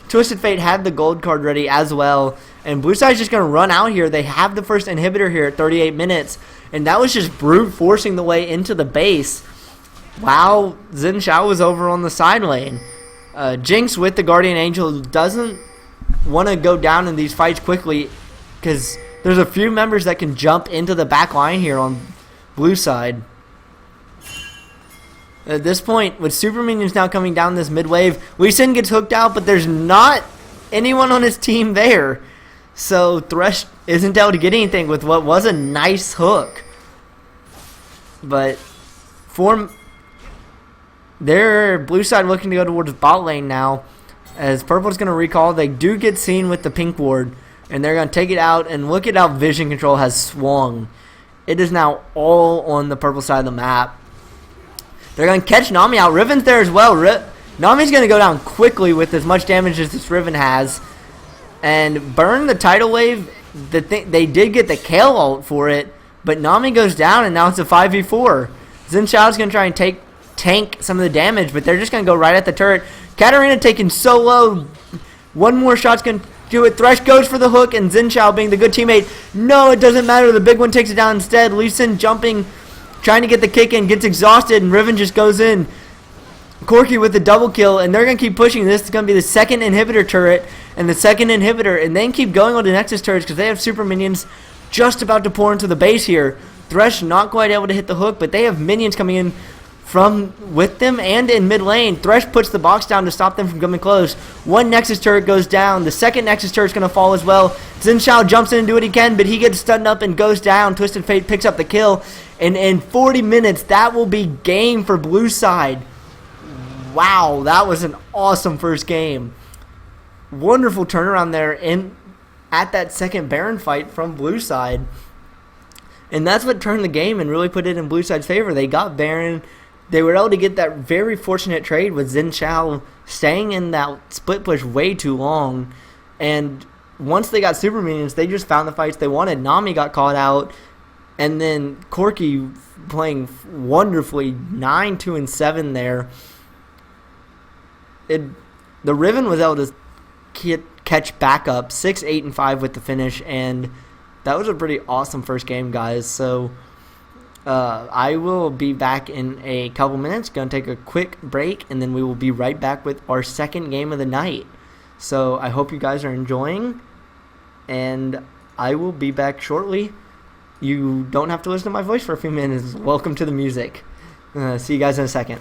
Twisted Fate had the gold card ready as well. And blue side's just going to run out here. They have the first inhibitor here at 38 minutes. And that was just brute forcing the way into the base. Wow, Xin Zhao was over on the side lane. Jinx with the Guardian Angel doesn't want to go down in these fights quickly because there's a few members that can jump into the back line here on blue side. At this point, with super minions now coming down this mid wave, Lee Sin gets hooked out, but there's not anyone on his team there. So Thresh isn't able to get anything with what was a nice hook. But for their blue side looking to go towards bot lane now. As purple's going to recall, they do get seen with the pink ward. And they're going to take it out, and look at how vision control has swung. It is now all on the purple side of the map. They're going to catch Nami out. Riven's there as well. Nami's going to go down quickly with as much damage as this Riven has. And burn the tidal wave. They did get the Kayle ult for it. But Nami goes down, and now it's a 5v4. Xin Zhao's going to try and tank some of the damage, but they're just going to go right at the turret. Katarina taking so low. One more shot's going to do it. Thresh goes for the hook, and Xin Zhao being the good teammate. No, it doesn't matter. The big one takes it down instead. Lee Sin jumping, trying to get the kick in, gets exhausted, and Riven just goes in. Corki with the double kill, and they're going to keep pushing. This is going to be the second inhibitor turret, and the second inhibitor, and then keep going on the Nexus turrets because they have super minions just about to pour into the base here. Thresh not quite able to hit the hook, but they have minions coming in from with them and in mid lane. Thresh puts the box down to stop them from coming close. One Nexus turret goes down. The second Nexus turret's going to fall as well. Xin Zhao jumps in and do what he can, but he gets stunned up and goes down. Twisted Fate picks up the kill. And in 40 minutes, that will be game for blue side. Wow, that was an awesome first game. Wonderful turnaround there at that second Baron fight from blue side. And that's what turned the game and really put it in blue side's favor. They got Baron. They were able to get that very fortunate trade with Xin Zhao staying in that split push way too long. And once they got super minions, they just found the fights they wanted. Nami got caught out. And then Corki playing wonderfully, 9, 2, and 7 there. The Riven was able to catch back up 6, 8, and 5 with the finish. And that was a pretty awesome first game, guys. So I will be back in a couple minutes. Going to take a quick break, and then we will be right back with our second game of the night. So I hope you guys are enjoying, and I will be back shortly. You don't have to listen to my voice for a few minutes. Welcome to the music. See you guys in a second.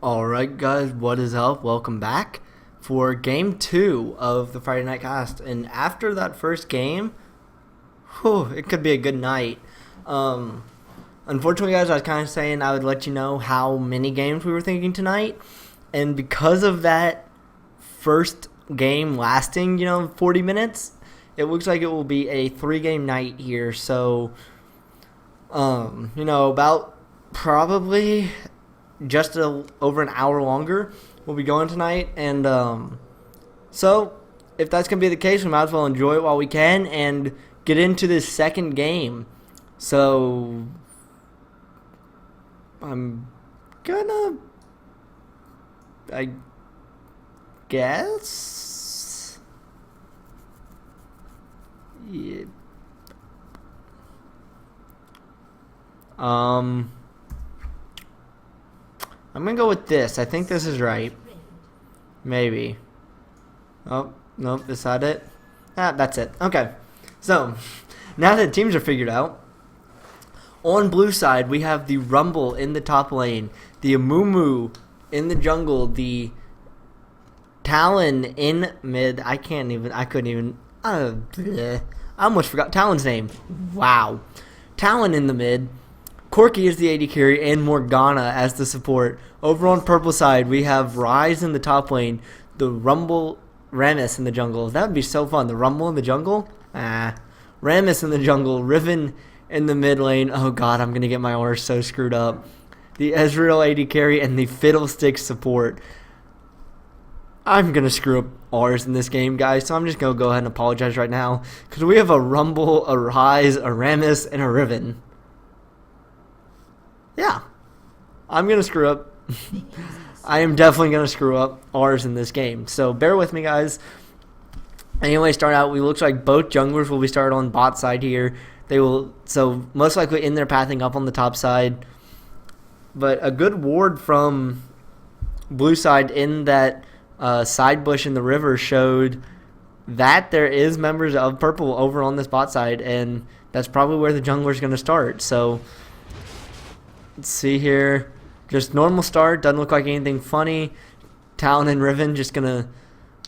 Alright guys, what is up? Welcome back for game 2 of the Friday Night Cast. And after that first game, it could be a good night. Unfortunately guys, I was kind of saying I would let you know how many games we were thinking tonight. And because of that first game lasting, 40 minutes, it looks like it will be a 3-game night here. So, about probably just over an hour longer we'll be going tonight, and so if that's gonna be the case, we might as well enjoy it while we can and get into this second game. So I'm gonna, I guess, yeah. I'm going to go with this. I think this is right. Maybe. Oh, nope. Is that it? That's it. Okay. So, now that teams are figured out, on blue side, we have the Rumble in the top lane, the Amumu in the jungle, the Talon in mid. I almost forgot Talon's name. Wow. Talon in the mid. Corki is the AD carry and Morgana as the support. Over on purple side, we have Ryze in the top lane, the Rumble, Rammus in the jungle. That would be so fun. The Rumble in the jungle? Rammus in the jungle, Riven in the mid lane. Oh god, I'm going to get my R's so screwed up. The Ezreal AD carry and the Fiddlestick support. I'm going to screw up R's in this game, guys, so I'm just going to go ahead and apologize right now. Because we have a Rumble, a Ryze, a Rammus, and a Riven. Yeah, I'm going to screw up. I am definitely going to screw up R's in this game. So bear with me, guys. Anyway, start out, we looks like both junglers will be started on bot side here. They will, so most likely in their pathing up on the top side. But a good ward from blue side in that side bush in the river showed that there is members of purple over on this bot side. And that's probably where the jungler is going to start. So let's see here. Just normal start. Doesn't look like anything funny. Talon and Riven just going to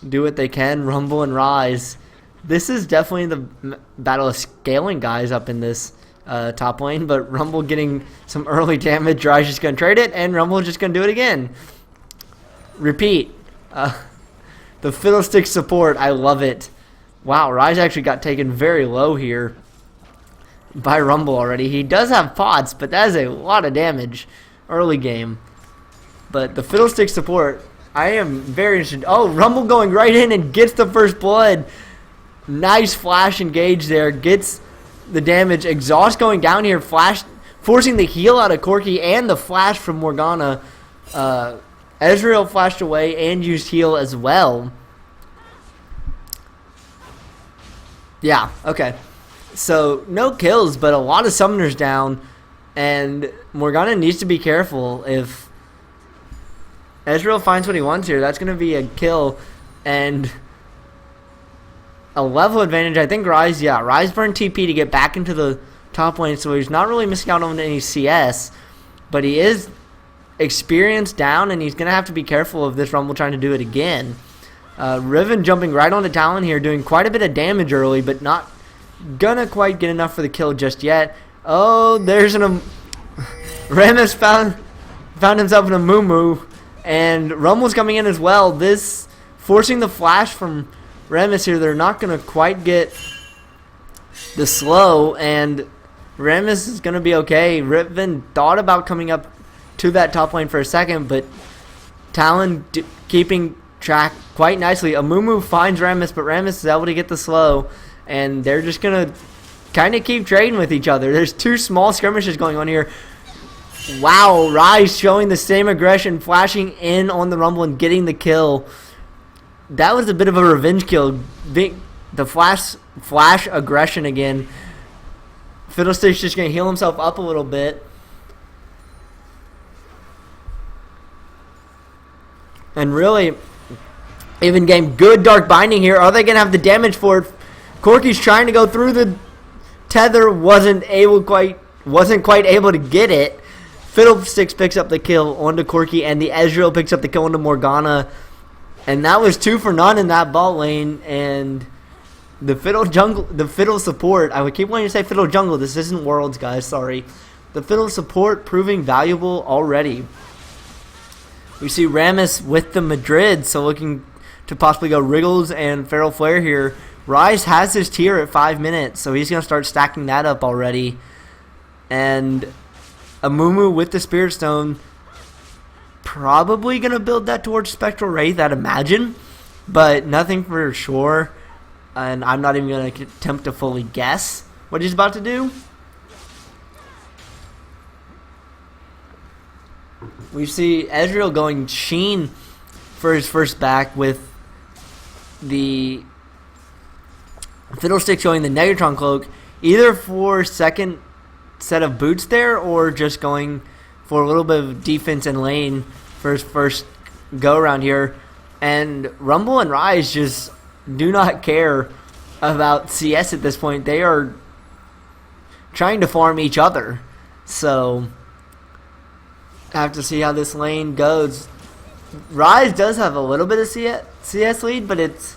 do what they can. Rumble and Ryze. This is definitely the battle of scaling guys up in this top lane. But Rumble getting some early damage. Ryze just going to trade it. And Rumble just going to do it again. Repeat. The Fiddlestick support. I love it. Wow, Ryze actually got taken very low here by Rumble already. He does have pots, but that is a lot of damage early game. But the Fiddlestick support, I am very interested. Oh, Rumble going right in and gets the first blood. Nice flash engage there. Gets the damage. Exhaust going down here. Flash forcing the heal out of Corki and the flash from Morgana. Ezreal flashed away and used heal as well. Yeah, okay. So, no kills, but a lot of summoners down, and Morgana needs to be careful. If Ezreal finds what he wants here, that's going to be a kill, and a level advantage. I think Ryze burned TP to get back into the top lane, so he's not really missing out on any CS, but he is experienced down, and he's going to have to be careful of this Rumble trying to do it again. Riven jumping right onto Talon here, doing quite a bit of damage early, but not gonna quite get enough for the kill just yet. Oh, there's Rammus found himself in a Amumu, and Rumble's coming in as well. This forcing the flash from Rammus here. They're not gonna quite get the slow, and Rammus is gonna be okay. Riven thought about coming up to that top lane for a second, but Talon keeping track quite nicely. Amumu finds Rammus, but Rammus is able to get the slow. And they're just going to kind of keep trading with each other. There's two small skirmishes going on here. Wow, Ryze showing the same aggression, flashing in on the Rumble and getting the kill. That was a bit of a revenge kill. The flash aggression again. Fiddlestick's just going to heal himself up a little bit. And really, even game, good Dark Binding here. Are they going to have the damage for it? Corki's trying to go through the tether, wasn't quite able to get it. Fiddlesticks picks up the kill onto Corki, and the Ezreal picks up the kill onto Morgana. And that was 2 for none in that bot lane. And the Fiddle support, I would keep wanting to say Fiddle jungle. This isn't Worlds, guys, sorry. The Fiddle support proving valuable already. We see Rammus with the Madrid, so looking to possibly go Wriggles and Feral Flare here. Ryze has his tier at 5 minutes, so he's going to start stacking that up already. And Amumu with the Spirit Stone, probably going to build that towards Spectral Wraith, I'd imagine. But nothing for sure, and I'm not even going to attempt to fully guess what he's about to do. We see Ezreal going Sheen for his first back with the Fiddlestick showing the Negatron Cloak, either for second set of boots there or just going for a little bit of defense in lane for his first go around here. And Rumble and Ryze just do not care about CS at this point. They are trying to farm each other. So have to see how this lane goes. Ryze does have a little bit of CS lead, but it's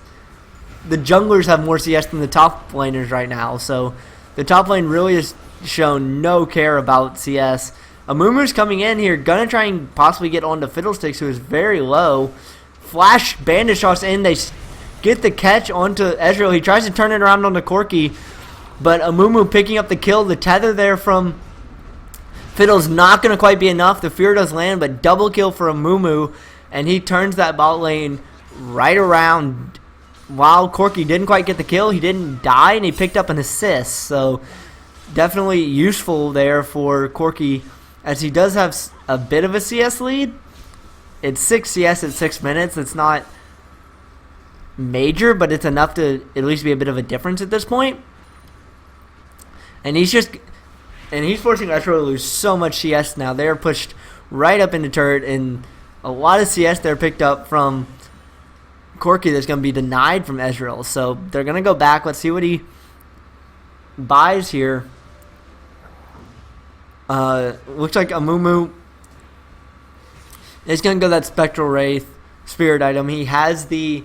the junglers have more CS than the top laners right now. So the top lane really has shown no care about CS. Amumu's coming in here, gonna try and possibly get onto Fiddlesticks, who is very low. Flash bandage shots in, they get the catch onto Ezreal. He tries to turn it around onto Corki, but Amumu picking up the kill. The tether there from Fiddle's not going to quite be enough. The Fear does land, but double kill for Amumu, and he turns that bot lane right around. While Corki didn't quite get the kill, he didn't die, and he picked up an assist. So definitely useful there for Corki, as he does have a bit of a CS lead. It's 6 CS at 6 minutes. It's not major, but it's enough to at least be a bit of a difference at this point. And he's forcing Ezreal to lose so much CS now. They're pushed right up into turret, and a lot of CS they're picked up from Corki that's going to be denied from Ezreal. So they're going to go back. Let's see what he buys here. Looks like Amumu is going to go that Spectral Wraith Spirit item. He has the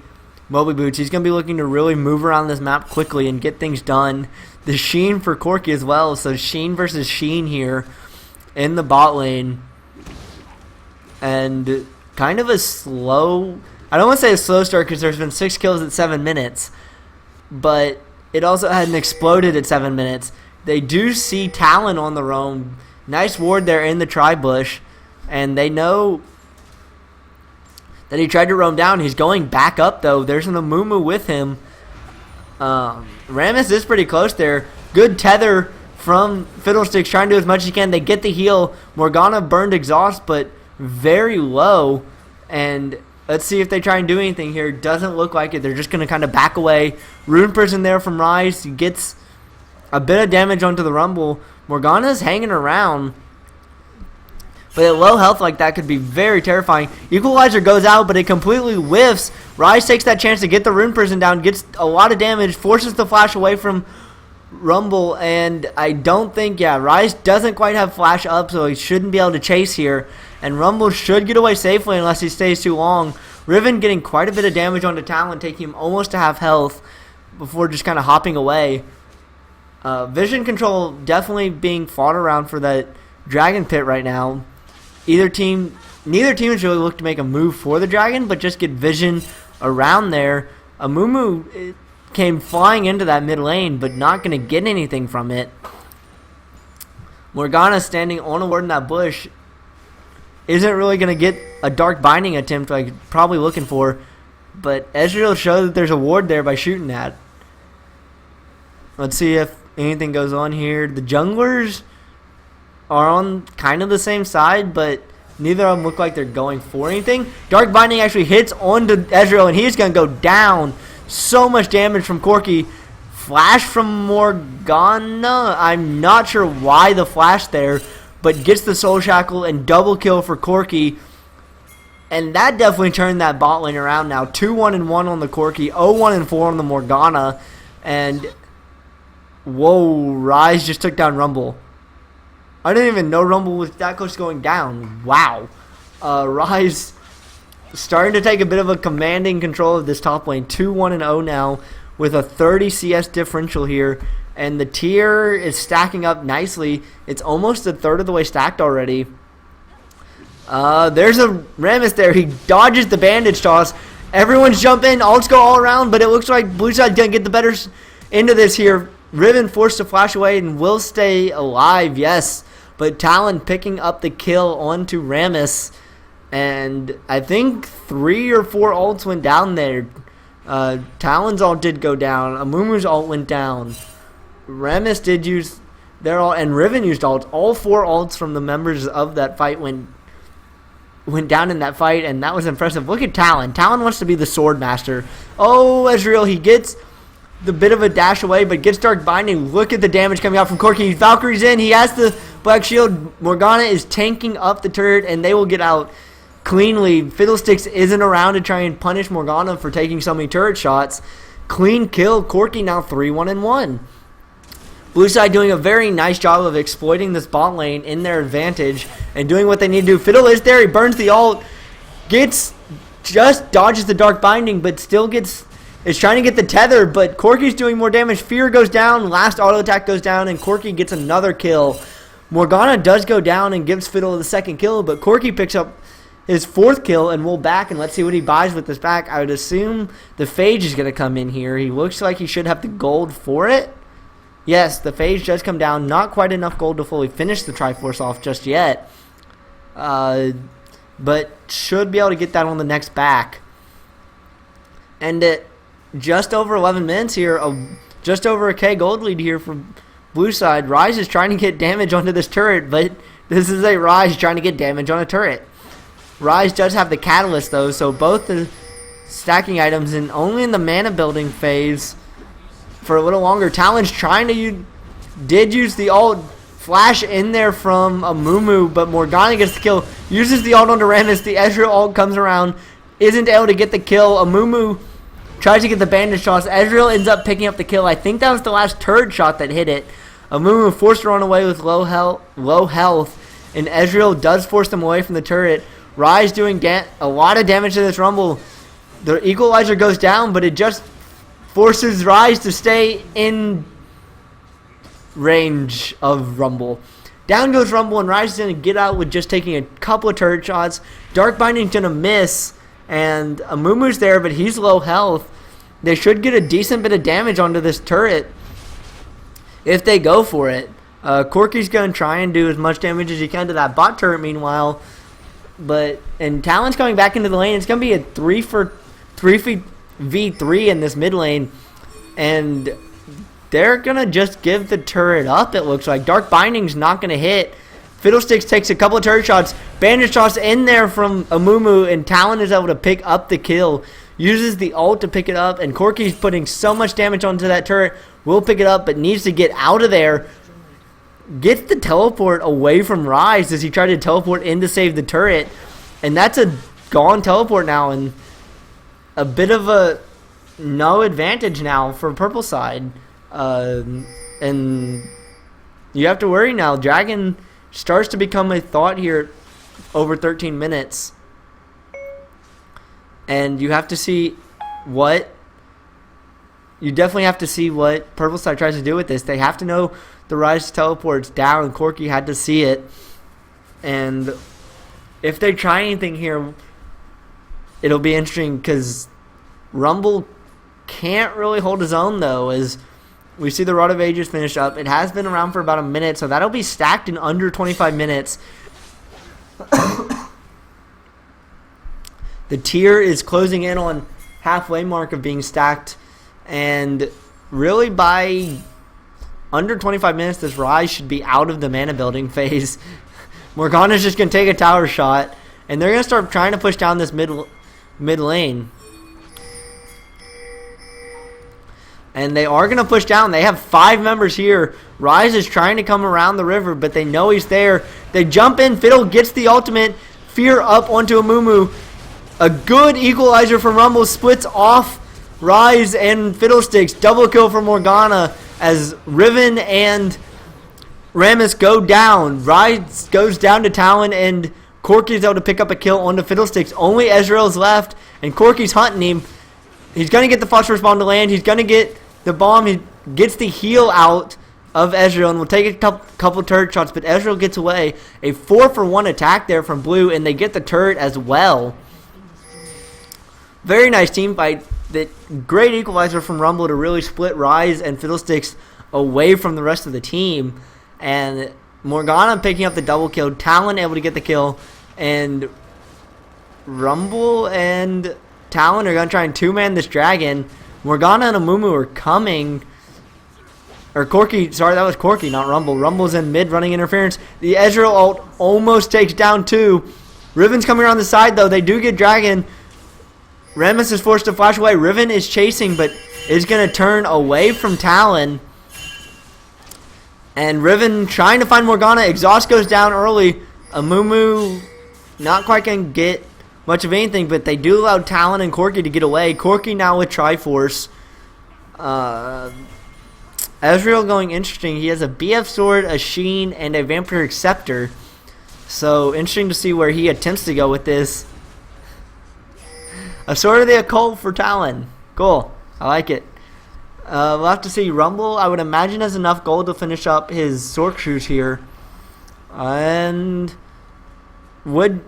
Moby Boots. He's going to be looking to really move around this map quickly and get things done. The Sheen for Corki as well. So Sheen versus Sheen here in the bot lane. And kind of a slow, I don't want to say a slow start because there's been 6 kills at 7 minutes. But it also hadn't exploded at 7 minutes. They do see Talon on the roam. Nice ward there in the tri-bush. And they know that he tried to roam down. He's going back up though. There's an Amumu with him. Rammus is pretty close there. Good tether from Fiddlesticks, trying to do as much as he can. They get the heal. Morgana burned exhaust, but very low. And let's see if they try and do anything here. Doesn't look like it. They're just going to kind of back away. Rune Person there from Ryze. He gets a bit of damage onto the Rumble. Morgana's hanging around. But at low health like that could be very terrifying. Equalizer goes out, but it completely whiffs. Ryze takes that chance to get the Rune Person down, gets a lot of damage, forces the flash away from Rumble, and I don't think, Ryze doesn't quite have flash up, so he shouldn't be able to chase here. And Rumble should get away safely unless he stays too long. Riven getting quite a bit of damage onto Talon, taking him almost to half health before just kind of hopping away. Vision control definitely being fought around for that Dragon Pit right now. Neither team has really looked to make a move for the Dragon, but just get vision around there. Amumu came flying into that mid lane, but not going to get anything from it. Morgana standing on a ward in that bush isn't really going to get a Dark Binding attempt like probably looking for, but Ezreal showed that there's a ward there by shooting that. Let's see if anything goes on here. The junglers are on kind of the same side, but neither of them look like they're going for anything. Dark Binding actually hits onto Ezreal, and he's going to go down. So much damage from Corki. Flash from Morgana. I'm not sure why the flash there, but gets the Soul Shackle and double kill for Corki. And that definitely turned that bot lane around now. 2-1-1 on the Corki, 0-1-4 on the Morgana. And, whoa, Ryze just took down Rumble. I didn't even know Rumble was that close to going down. Wow. Rise starting to take a bit of a commanding control of this top lane. 2-1-0 now with a 30 CS differential here. And the tier is stacking up nicely. It's almost a third of the way stacked already. There's a Rammus there. He dodges the bandage toss. Everyone's jumping. Ults go all around, but it looks like blue side's going to get the better into this here. Riven forced to flash away and will stay alive, yes. But Talon picking up the kill onto Rammus. And I think 3 or 4 ults went down there. Talon's ult did go down. Amumu's ult went down. Rammus did use their ult, and Riven used ults. All 4 ults from the members of that fight went down in that fight, and that was impressive. Look at Talon. Talon wants to be the sword master. Oh, Ezreal, he gets the bit of a dash away, but gets Dark Binding. Look at the damage coming out from Corki. Valkyrie's in. He has the Black Shield. Morgana is tanking up the turret, and they will get out cleanly. Fiddlesticks isn't around to try and punish Morgana for taking so many turret shots. Clean kill. Corki now 3-1-1. Blue side doing a very nice job of exploiting this bot lane in their advantage and doing what they need to do. Fiddle is there. He burns the ult. Just dodges the Dark Binding, but still is trying to get the tether, but Corki's doing more damage. Fear goes down. Last auto attack goes down, and Corki gets another kill. Morgana does go down and gives Fiddle the second kill, but Corki picks up his 4th kill and will back, and let's see what he buys with this back. I would assume the Phage is going to come in here. He looks like he should have the gold for it. Yes, the Phage does come down. Not quite enough gold to fully finish the Triforce off just yet. But should be able to get that on the next back. And at just over 11 minutes here, just over a K gold lead here for blue side. Rise is trying to get damage onto this turret, but this is a Rise trying to get damage on a turret. Rise does have the catalyst though, so both the stacking items and only in the mana building phase for a little longer. Talon's trying to did use the ult flash in there from Amumu, but Morgana gets the kill. Uses the ult onto Rammus. The Ezreal ult comes around, isn't able to get the kill. Amumu tries to get the bandage shots. Ezreal ends up picking up the kill. I think that was the last turret shot that hit it. Amumu forced to run away with low health, and Ezreal does force them away from the turret. Rise doing a lot of damage to this Rumble. The equalizer goes down, but it just forces Rise to stay in range of Rumble. Down goes Rumble, and Rise is going to get out with just taking a couple of turret shots. Dark Binding's going to miss, and Amumu's there, but he's low health. They should get a decent bit of damage onto this turret if they go for it. Corki's going to try and do as much damage as he can to that bot turret meanwhile. And Talon's coming back into the lane. It's going to be a 3v3 in this mid lane. And they're going to just give the turret up, it looks like. Dark Binding's not going to hit. Fiddlesticks takes a couple of turret shots. Bandage toss in there from Amumu, and Talon is able to pick up the kill. Uses the ult to pick it up, and Corki's putting so much damage onto that turret. Will pick it up, but needs to get out of there. Gets the teleport away from Rise as he tried to teleport in to save the turret. And that's a gone teleport now, and a bit of a no advantage now for purple side. And you have to worry now. Dragon starts to become a thought here over 13 minutes. And you have to see you definitely have to see what purple side tries to do with this. They have to know the Rise teleports down, and Corki had to see it. And if they try anything here, it'll be interesting because Rumble can't really hold his own though, as we see the Rod of Ages finish up. It has been around for about a minute, so that'll be stacked in under 25 minutes. The tier is closing in on halfway mark of being stacked, and really by under 25 minutes, this Rise should be out of the mana building phase. Morgana's just going to take a tower shot, and they're going to start trying to push down this mid lane. And they are going to push down. They have 5 members here. Rise is trying to come around the river, but they know he's there. They jump in. Fiddle gets the ultimate. Fear up onto Amumu. A good equalizer from Rumble splits off Rise and Fiddlesticks. Double kill from Morgana as Riven and Rammus go down. Rise goes down to Talon, and Corky's able to pick up a kill on the Fiddlesticks. Only Ezreal's left, and Corky's hunting him. He's going to get the phosphorus bomb to land. He's going to get the bomb. He gets the heal out of Ezreal, and will take a couple turret shots, but Ezreal gets away. A 4-for-1 attack there from Blue, and they get the turret as well. Very nice team fight. That great equalizer from Rumble to really split Rise and Fiddlesticks away from the rest of the team. And Morgana picking up the double kill. Talon able to get the kill. And Rumble and Talon are going to try and two-man this dragon. Morgana and Amumu are coming. Or Corky, sorry, that was Corky, not Rumble. Rumble's in mid running interference. The Ezreal ult almost takes down 2. Riven's coming around the side, though. They do get dragon. Rammus is forced to flash away. Riven is chasing, but is going to turn away from Talon. And Riven trying to find Morgana. Exhaust goes down early. Amumu not quite going to get much of anything, but they do allow Talon and Corky to get away. Corky now with Triforce. Ezreal going interesting. He has a BF Sword, a Sheen, and a Vampiric Scepter. So interesting to see where he attempts to go with this. A Sword of the Occult for Talon. Cool. I like it. We'll have to see. Rumble, I would imagine, has enough gold to finish up his Sorcerer here. And I would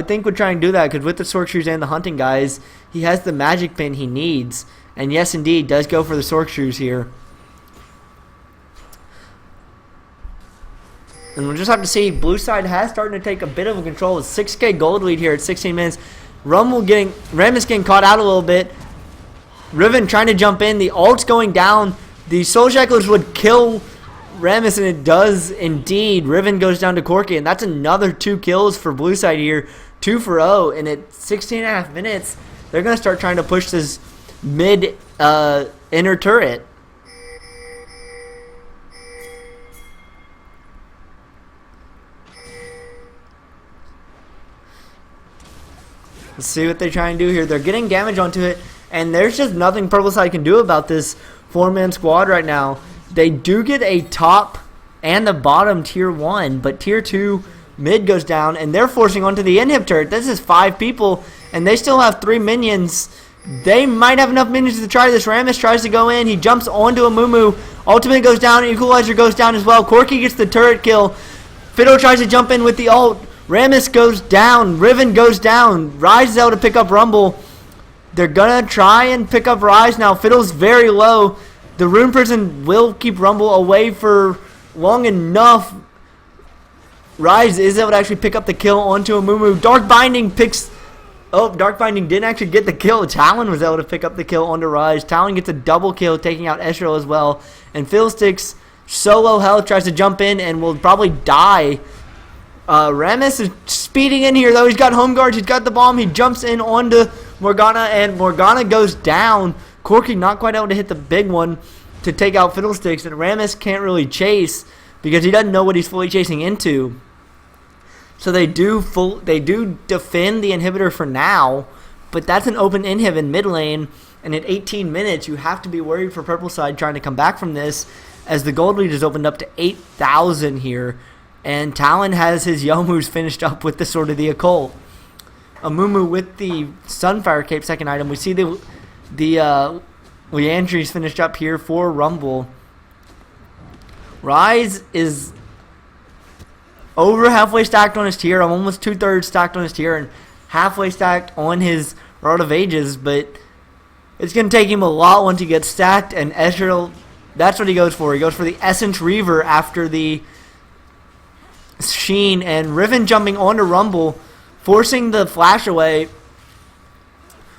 think would try and do that, because with the Sorcerers and the Hunting guys, he has the magic pin he needs. And yes, indeed, does go for the Sorcerers here. And we'll just have to see. Blue side has started to take a bit of a control. With 6k gold lead here at 16 minutes. Rammus getting caught out a little bit. Riven trying to jump in. The ult's going down. The Soul Shacklers would kill Rammus, and it does indeed. Riven goes down to Corky, and that's another 2 kills for Blue side here. 2 for 0, and at 16.5 minutes, they're going to start trying to push this mid inner turret. Let's see what they try and do here. They're getting damage onto it, and there's just nothing Purple side can do about this 4-man squad right now. They do get a top and the bottom tier 1, but tier 2 mid goes down, and they're forcing onto the inhib turret. This is 5 people, and they still have 3 minions. They might have enough minions to try this. Rammus tries to go in. He jumps onto Amumu. Ultimate goes down. Equalizer goes down as well. Corky gets the turret kill. Fiddle tries to jump in with the ult. Rammus goes down. Riven goes down. Rise is able to pick up Rumble. They're going to try and pick up Rise now. Fiddle's very low. The Rune Prison will keep Rumble away for long enough. Rise is able to actually pick up the kill onto Amumu. Dark Binding picks... Oh, Dark Binding didn't actually get the kill. Talon was able to pick up the kill onto Rise. Talon gets a double kill, taking out Ezreal as well. And Fiddlesticks, solo health, tries to jump in and will probably die. Rammus is speeding in here, though. He's got home guards. He's got the bomb. He jumps in onto Morgana, and Morgana goes down. Corky not quite able to hit the big one to take out Fiddlesticks, and Rammus can't really chase because he doesn't know what he's fully chasing into. So they do defend the inhibitor for now, but that's an open inhib in mid lane, and at 18 minutes, you have to be worried for Purple side trying to come back from this, as the gold lead is opened up to 8,000 here. And Talon has his Youmuu's finished up with the Sword of the Occult. Amumu with the Sunfire Cape second item. We see the Liandry's finished up here for Rumble. Rise is over halfway stacked on his tier. I'm almost 2/3 stacked on his tier and halfway stacked on his Rod of Ages. But it's going to take him a lot once he gets stacked. And Ezreal, that's what he goes for. He goes for the Essence Reaver after the Sheen, and Riven jumping onto Rumble, forcing the flash away.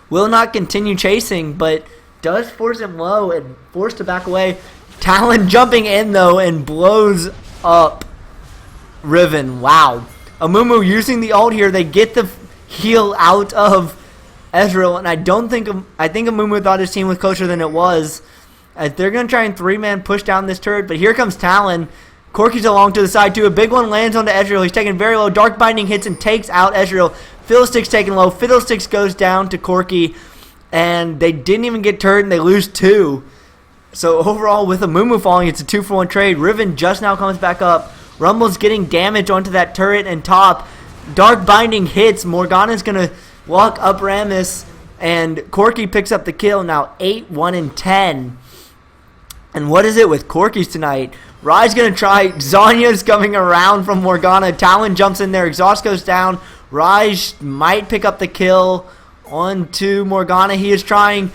Will not continue chasing, but does force him low and forced to back away. Talon jumping in, though, and blows up Riven. Wow. Amumu using the ult here. They get the heal out of Ezreal, and I think Amumu thought his team was closer than it was. They're going to try and 3-man push down this turret, but here comes Talon. Corky's along to the side, too. A big one lands onto Ezreal. He's taken very low. Dark Binding hits and takes out Ezreal. Fiddlesticks taken low. Fiddlesticks goes down to Corky. And they didn't even get turned. They lose 2. So overall, with Amumu falling, it's a 2-for-1 trade. Riven just now comes back up. Rumble's getting damage onto that turret and top. Dark Binding hits. Morgana's going to walk up Rammus. And Corki picks up the kill. Now 8, 1, and 10. And what is it with Corki's tonight? Rai's going to try. Zhonya's coming around from Morgana. Talon jumps in there. Exhaust goes down. Rai might pick up the kill onto Morgana. He is trying.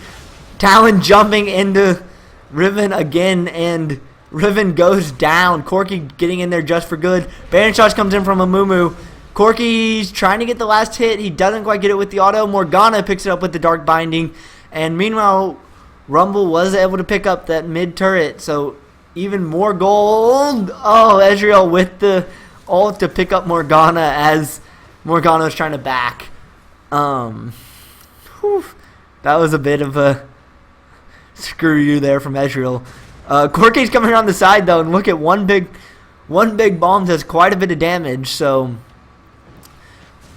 Talon jumping into Riven again, and Riven goes down. Corki getting in there just for good. Bandit Shots comes in from Amumu. Corki's trying to get the last hit. He doesn't quite get it with the auto. Morgana picks it up with the Dark Binding. And meanwhile, Rumble was able to pick up that mid turret. So even more gold. Oh, Ezreal with the ult to pick up Morgana as Morgana was trying to back. That was a bit of a screw you there from Ezreal. Corki's coming around the side though, and look at one big bomb does quite a bit of damage. So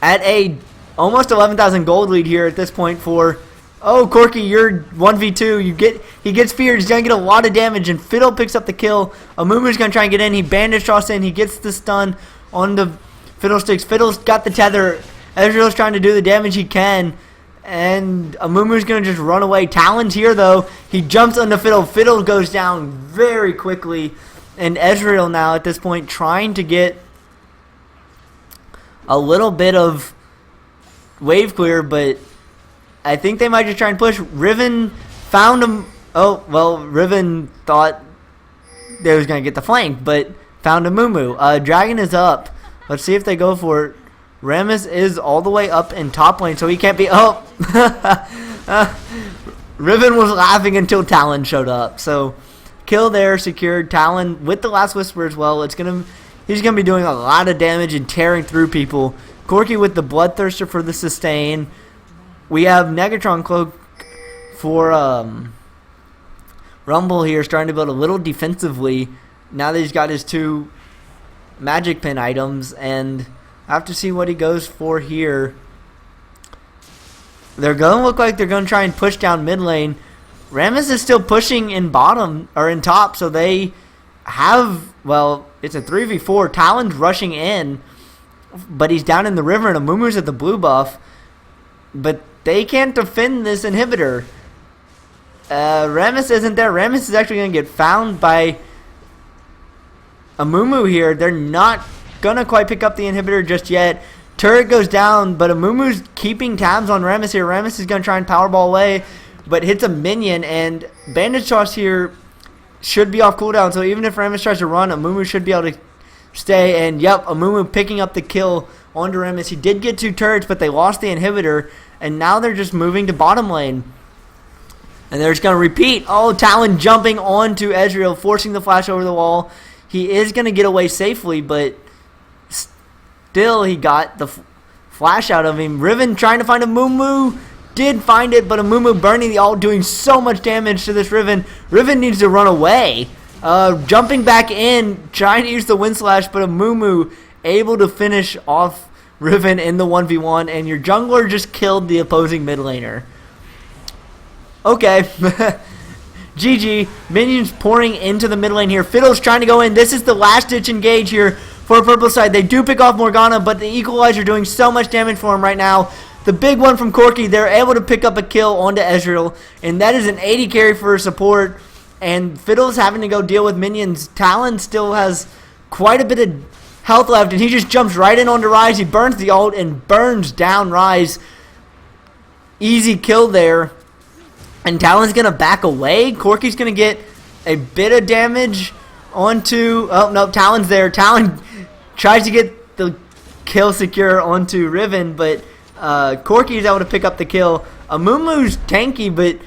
at a almost 11,000 gold lead here at this point for Corki, you're 1v2. He gets feared. He's gonna get a lot of damage, and Fiddle picks up the kill. Amumu's gonna try and get in. He bandage shots in. He gets the stun on the Fiddlesticks. Fiddle's got the tether. Ezreal's trying to do the damage he can. And Amumu's going to just run away. Talon's here, though. He jumps onto Fiddle. Fiddle goes down very quickly. And Ezreal now, at this point, trying to get a little bit of wave clear. But I think they might just try and push. Riven found him. Oh, well, Riven thought they was going to get the flank, but found Amumu. Dragon is up. Let's see if they go for it. Rammus is all the way up in top lane, so he can't be... Oh! Riven was laughing until Talon showed up. So, kill there, secured. Talon with the Last Whisper as well. He's going to be doing a lot of damage and tearing through people. Corki with the Bloodthirster for the sustain. We have Negatron Cloak for Rumble here, starting to build a little defensively. Now that he's got his 2 Magic Pin items, and... I have to see what he goes for here. They're going to look like they're going to try and push down mid lane. Rammus is still pushing in bottom, or in top, so they have, well, it's a 3v4. Talon's rushing in, but he's down in the river, and Amumu's at the blue buff. But they can't defend this inhibitor. Rammus isn't there. Rammus is actually going to get found by Amumu here. They're not gonna quite pick up the inhibitor just yet. Turret goes down, but Amumu's keeping tabs on Rammus here. Rammus is gonna try and powerball away, but hits a minion, and Bandage Toss here should be off cooldown. So even if Rammus tries to run, Amumu should be able to stay. And yep, Amumu picking up the kill onto Rammus. He did get 2 turrets, but they lost the inhibitor, and now they're just moving to bottom lane. And they're just gonna repeat. Oh, Talon jumping onto Ezreal, forcing the flash over the wall. He is gonna get away safely, but still, he got the flash out of him. Riven trying to find Amumu. Did find it, but Amumu burning the ult, doing so much damage to this Riven. Riven needs to run away. Jumping back in, trying to use the Wind Slash, but Amumu able to finish off Riven in the 1v1, and your jungler just killed the opposing mid laner. Okay. GG. Minions pouring into the mid lane here. Fiddle's trying to go in. This is the last ditch engage here for purple side. They do pick off Morgana, but the Equalizer doing so much damage for him right now. The big one from Corki, they're able to pick up a kill onto Ezreal, and that is an 80 carry for support. And Fiddle's having to go deal with minions. Talon still has quite a bit of health left, and he just jumps right in onto Ryze. He burns the ult and burns down Ryze. Easy kill there. And Talon's going to back away. Corki's going to get a bit of damage onto... Oh, no, Talon's there. Talon tries to get the kill secure onto Riven, but Corki is able to pick up the kill. Amumu's tanky, but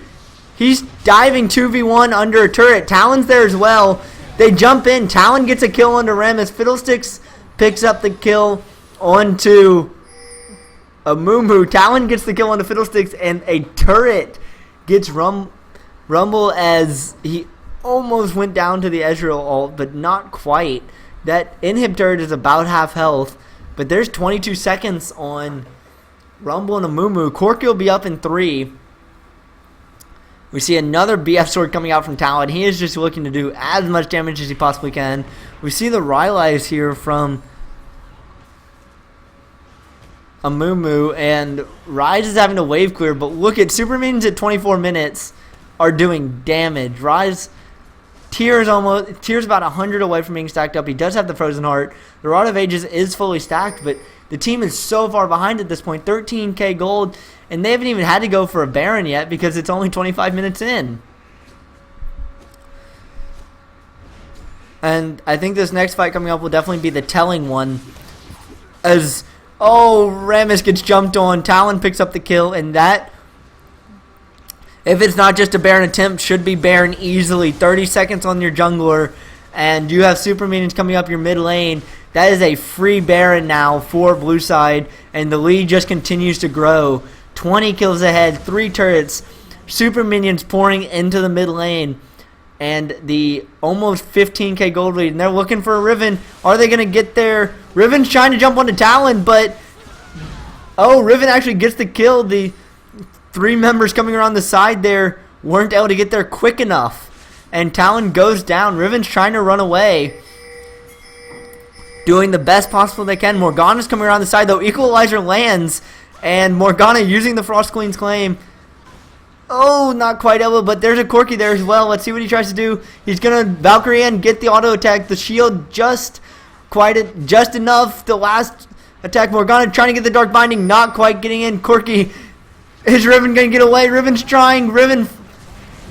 he's diving 2v1 under a turret. Talon's there as well. They jump in. Talon gets a kill onto Rammus. Fiddlesticks picks up the kill onto Amumu. Talon gets the kill onto Fiddlesticks, and a turret gets Rumble as he almost went down to the Ezreal ult, but not quite. That inhib turret is about half health, but there's 22 seconds on Rumble and Amumu. Corki will be up in 3. We see another BF sword coming out from Talon. He is just looking to do as much damage as he possibly can. We see the Rylai's here from Amumu, and Rise is having to wave clear, but look at Super Minions at 24 minutes are doing damage. Rise Tyr's about 100 away from being stacked up. He does have the Frozen Heart. The Rod of Ages is fully stacked, but the team is so far behind at this point, 13k gold, and they haven't even had to go for a Baron yet because it's only 25 minutes in. And I think this next fight coming up will definitely be the telling one. As, oh, Rammus gets jumped on, Talon picks up the kill, and that, if it's not just a Baron attempt, should be Baron easily. 30 seconds on your jungler, and you have Super Minions coming up your mid lane. That is a free Baron now for blue side, and the lead just continues to grow. 20 kills ahead, 3 turrets, Super Minions pouring into the mid lane, and the almost 15k gold lead. And they're looking for a Riven. Are they going to get there? Riven's trying to jump onto Talon, but oh, Riven actually gets the kill. The 3 members coming around the side there weren't able to get there quick enough, and Talon goes down. Riven's trying to run away, doing the best possible they can. Morgana's coming around the side, though. Equalizer lands, and Morgana using the Frost Queen's Claim. Oh, not quite able, but there's a Corki there as well. Let's see what he tries to do. He's going to Valkyrie and get the auto attack. The shield just enough. The last attack, Morgana trying to get the Dark Binding, not quite getting in. Corki, is Riven going to get away? Riven's trying. Riven,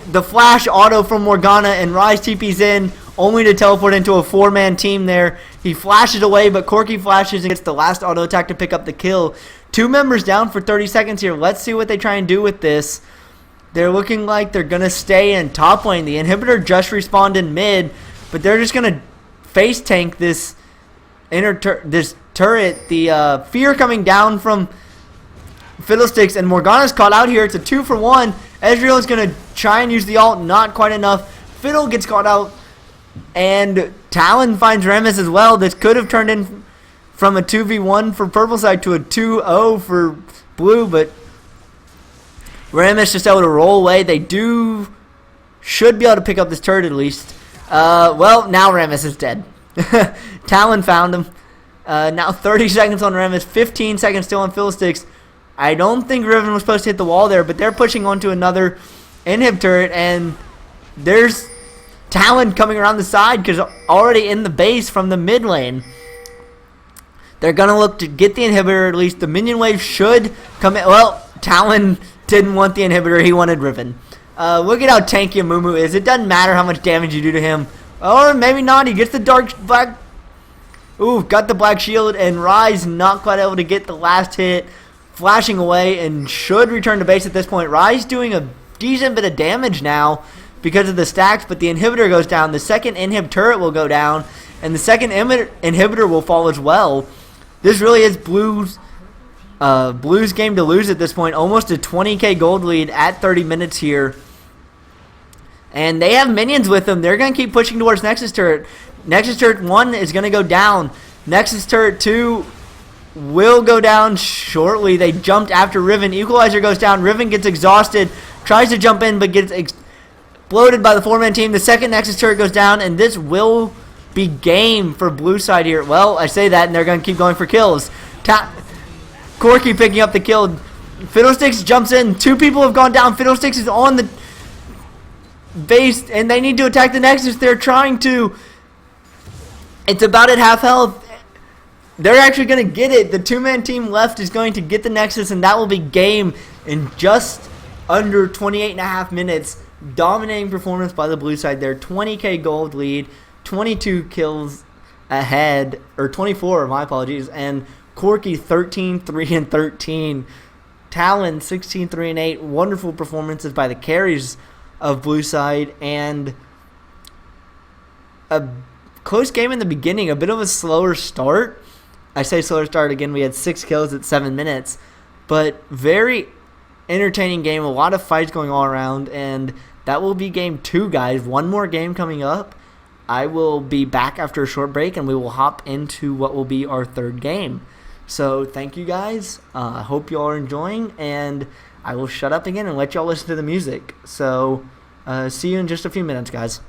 the flash auto from Morgana, and Rise TP's in, only to teleport into a 4-man team there. He flashes away, but Corki flashes and gets the last auto attack to pick up the kill. 2 members down for 30 seconds here. Let's see what they try and do with this. They're looking like they're going to stay in top lane. The inhibitor just respawned in mid, but they're just going to face tank this turret. The fear coming down from Fiddlesticks, and Morgana's caught out here. It's a 2-for-1. Ezreal is going to try and use the ult, not quite enough. Fiddle gets caught out, and Talon finds Rammus as well. This could have turned in from a 2v1 for purple side to a 2-0 for blue, but Rammus just able to roll away. They should be able to pick up this turret at least. Well, now Rammus is dead. Talon found him. Now 30 seconds on Rammus, 15 seconds still on Fiddlesticks. I don't think Riven was supposed to hit the wall there, but they're pushing onto another inhib turret, and there's Talon coming around the side because already in the base from the mid lane. They're going to look to get the inhibitor, at least. The minion wave should come in. Well, Talon didn't want the inhibitor. He wanted Riven. Look at how tanky Amumu is. It doesn't matter how much damage you do to him. Or maybe not. He gets the black. Ooh, got the black shield, and Rise not quite able to get the last hit. Flashing away and should return to base at this point. Rise doing a decent bit of damage now because of the stacks, but the inhibitor goes down. The second inhib turret will go down, and the second inhibitor will fall as well. This really is Blue's game to lose at this point. Almost a 20k gold lead at 30 minutes here. And they have minions with them. They're going to keep pushing towards Nexus Turret. Nexus Turret 1 is going to go down. Nexus Turret 2 will go down shortly. They jumped after Riven. Equalizer goes down. Riven gets exhausted. Tries to jump in, but gets exploded by the 4-man team. The second Nexus Turret goes down, and this will be game for blue side here. Well, I say that, and they're going to keep going for kills. Corki picking up the kill. Fiddlesticks jumps in. 2 people have gone down. Fiddlesticks is on the base, and they need to attack the Nexus. They're trying to. It's about at half health. They're actually going to get it. The 2-man team left is going to get the Nexus, and that will be game in just under 28.5 minutes. Dominating performance by the blue side there. 20k gold lead, 22 kills ahead, or 24, my apologies, and Corki 13-3-13. Talon 16-3-8. Wonderful performances by the carries of blue side, and a close game in the beginning. A bit of a slower start. I say slower start again. We had 6 kills at 7 minutes, but very entertaining game. A lot of fights going all around, and that will be game 2, guys. One more game coming up. I will be back after a short break, and we will hop into what will be our 3rd game. So thank you guys. I hope you all are enjoying, and I will shut up again and let y'all listen to the music. So see you in just a few minutes, guys.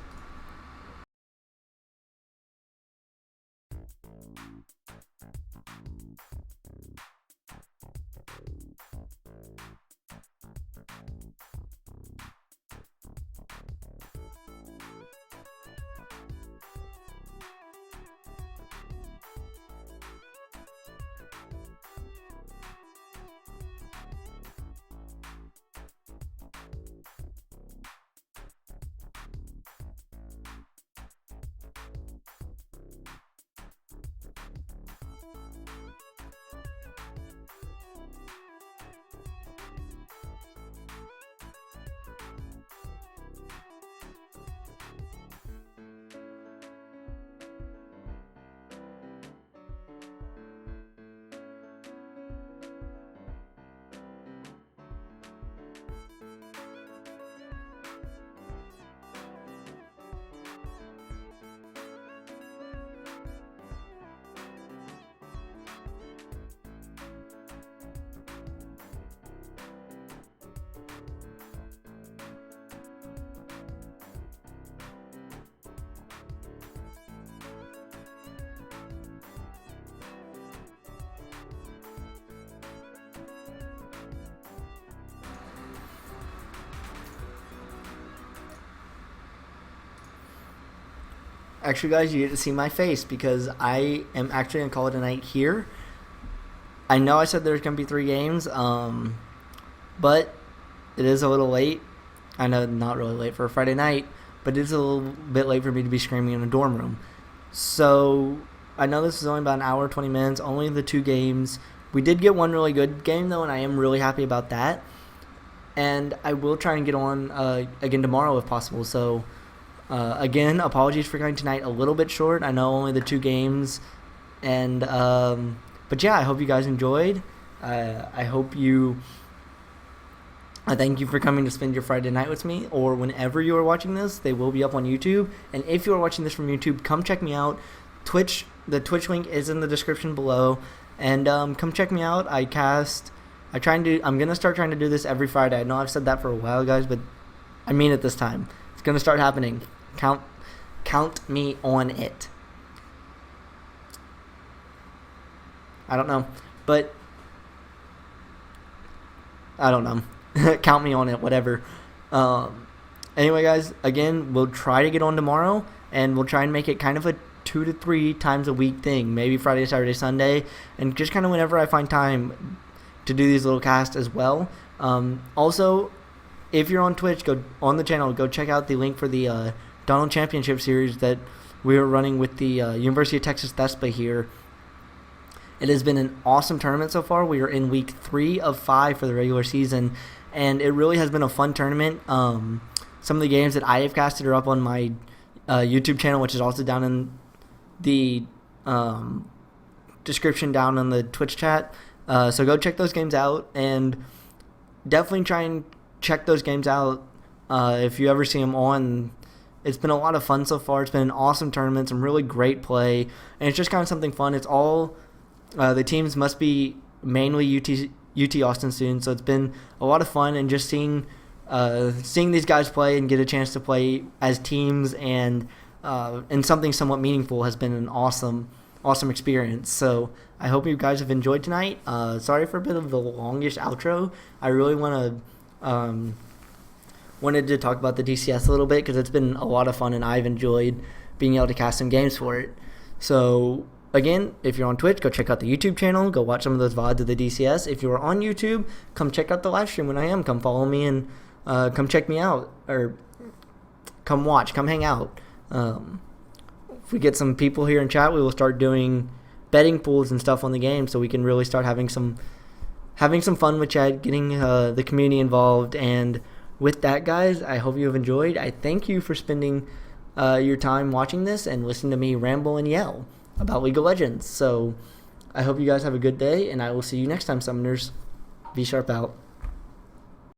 Actually, guys, you get to see my face because I am actually going to call it a night here. I know I said there's going to be 3 games, but it is a little late. I know not really late for a Friday night, but it is a little bit late for me to be screaming in a dorm room. So I know this is only about an hour, 20 minutes, only the 2 games. We did get one really good game, though, and I am really happy about that. And I will try and get on again tomorrow if possible. So again, apologies for going tonight a little bit short. I know only the 2 games, and but yeah, I hope you guys enjoyed. I hope you. I thank you for coming to spend your Friday night with me, or whenever you are watching this, they will be up on YouTube. And if you are watching this from YouTube, come check me out. Twitch, the Twitch link is in the description below, and come check me out. I'm gonna start trying to do this every Friday. I know I've said that for a while, guys, but I mean it this time. It's gonna start happening. Count me on it. I don't know, but I don't know. Count me on it, whatever. Anyway, guys, again, we'll try to get on tomorrow, and we'll try and make it kind of a 2 to 3 times a week thing. Maybe Friday, Saturday, Sunday, and just kind of whenever I find time to do these little casts as well. Also, if you're on Twitch, go on the channel, go check out the link for the Donald Championship Series that we are running with the University of Texas Thespa here. It has been an awesome tournament so far. We are in week 3 of 5 for the regular season, and it really has been a fun tournament. Some of the games that I have casted are up on my YouTube channel, which is also down in the description down in the Twitch chat. So go check those games out, and definitely try and check those games out if you ever see them on. It's been a lot of fun so far. It's been an awesome tournament, some really great play, and it's just kind of something fun. It's all the teams must be mainly UT Austin students, so it's been a lot of fun, and just seeing these guys play and get a chance to play as teams and something somewhat meaningful has been an awesome experience. So I hope you guys have enjoyed tonight. Sorry for a bit of the longish outro. I really wanted to talk about the DCS a little bit because it's been a lot of fun, and I've enjoyed being able to cast some games for it. So again, if you're on Twitch, go check out the YouTube channel. Go watch some of those VODs of the DCS. If you're on YouTube, come check out the live stream when I am. Come follow me and come check me out, or come watch, come hang out. If we get some people here in chat, we will start doing betting pools and stuff on the game, so we can really start having some fun with chat, getting the community involved. And with that, guys, I hope you have enjoyed. I thank you for spending your time watching this and listening to me ramble and yell about League of Legends. So I hope you guys have a good day, and I will see you next time, Summoners. Be sharp out.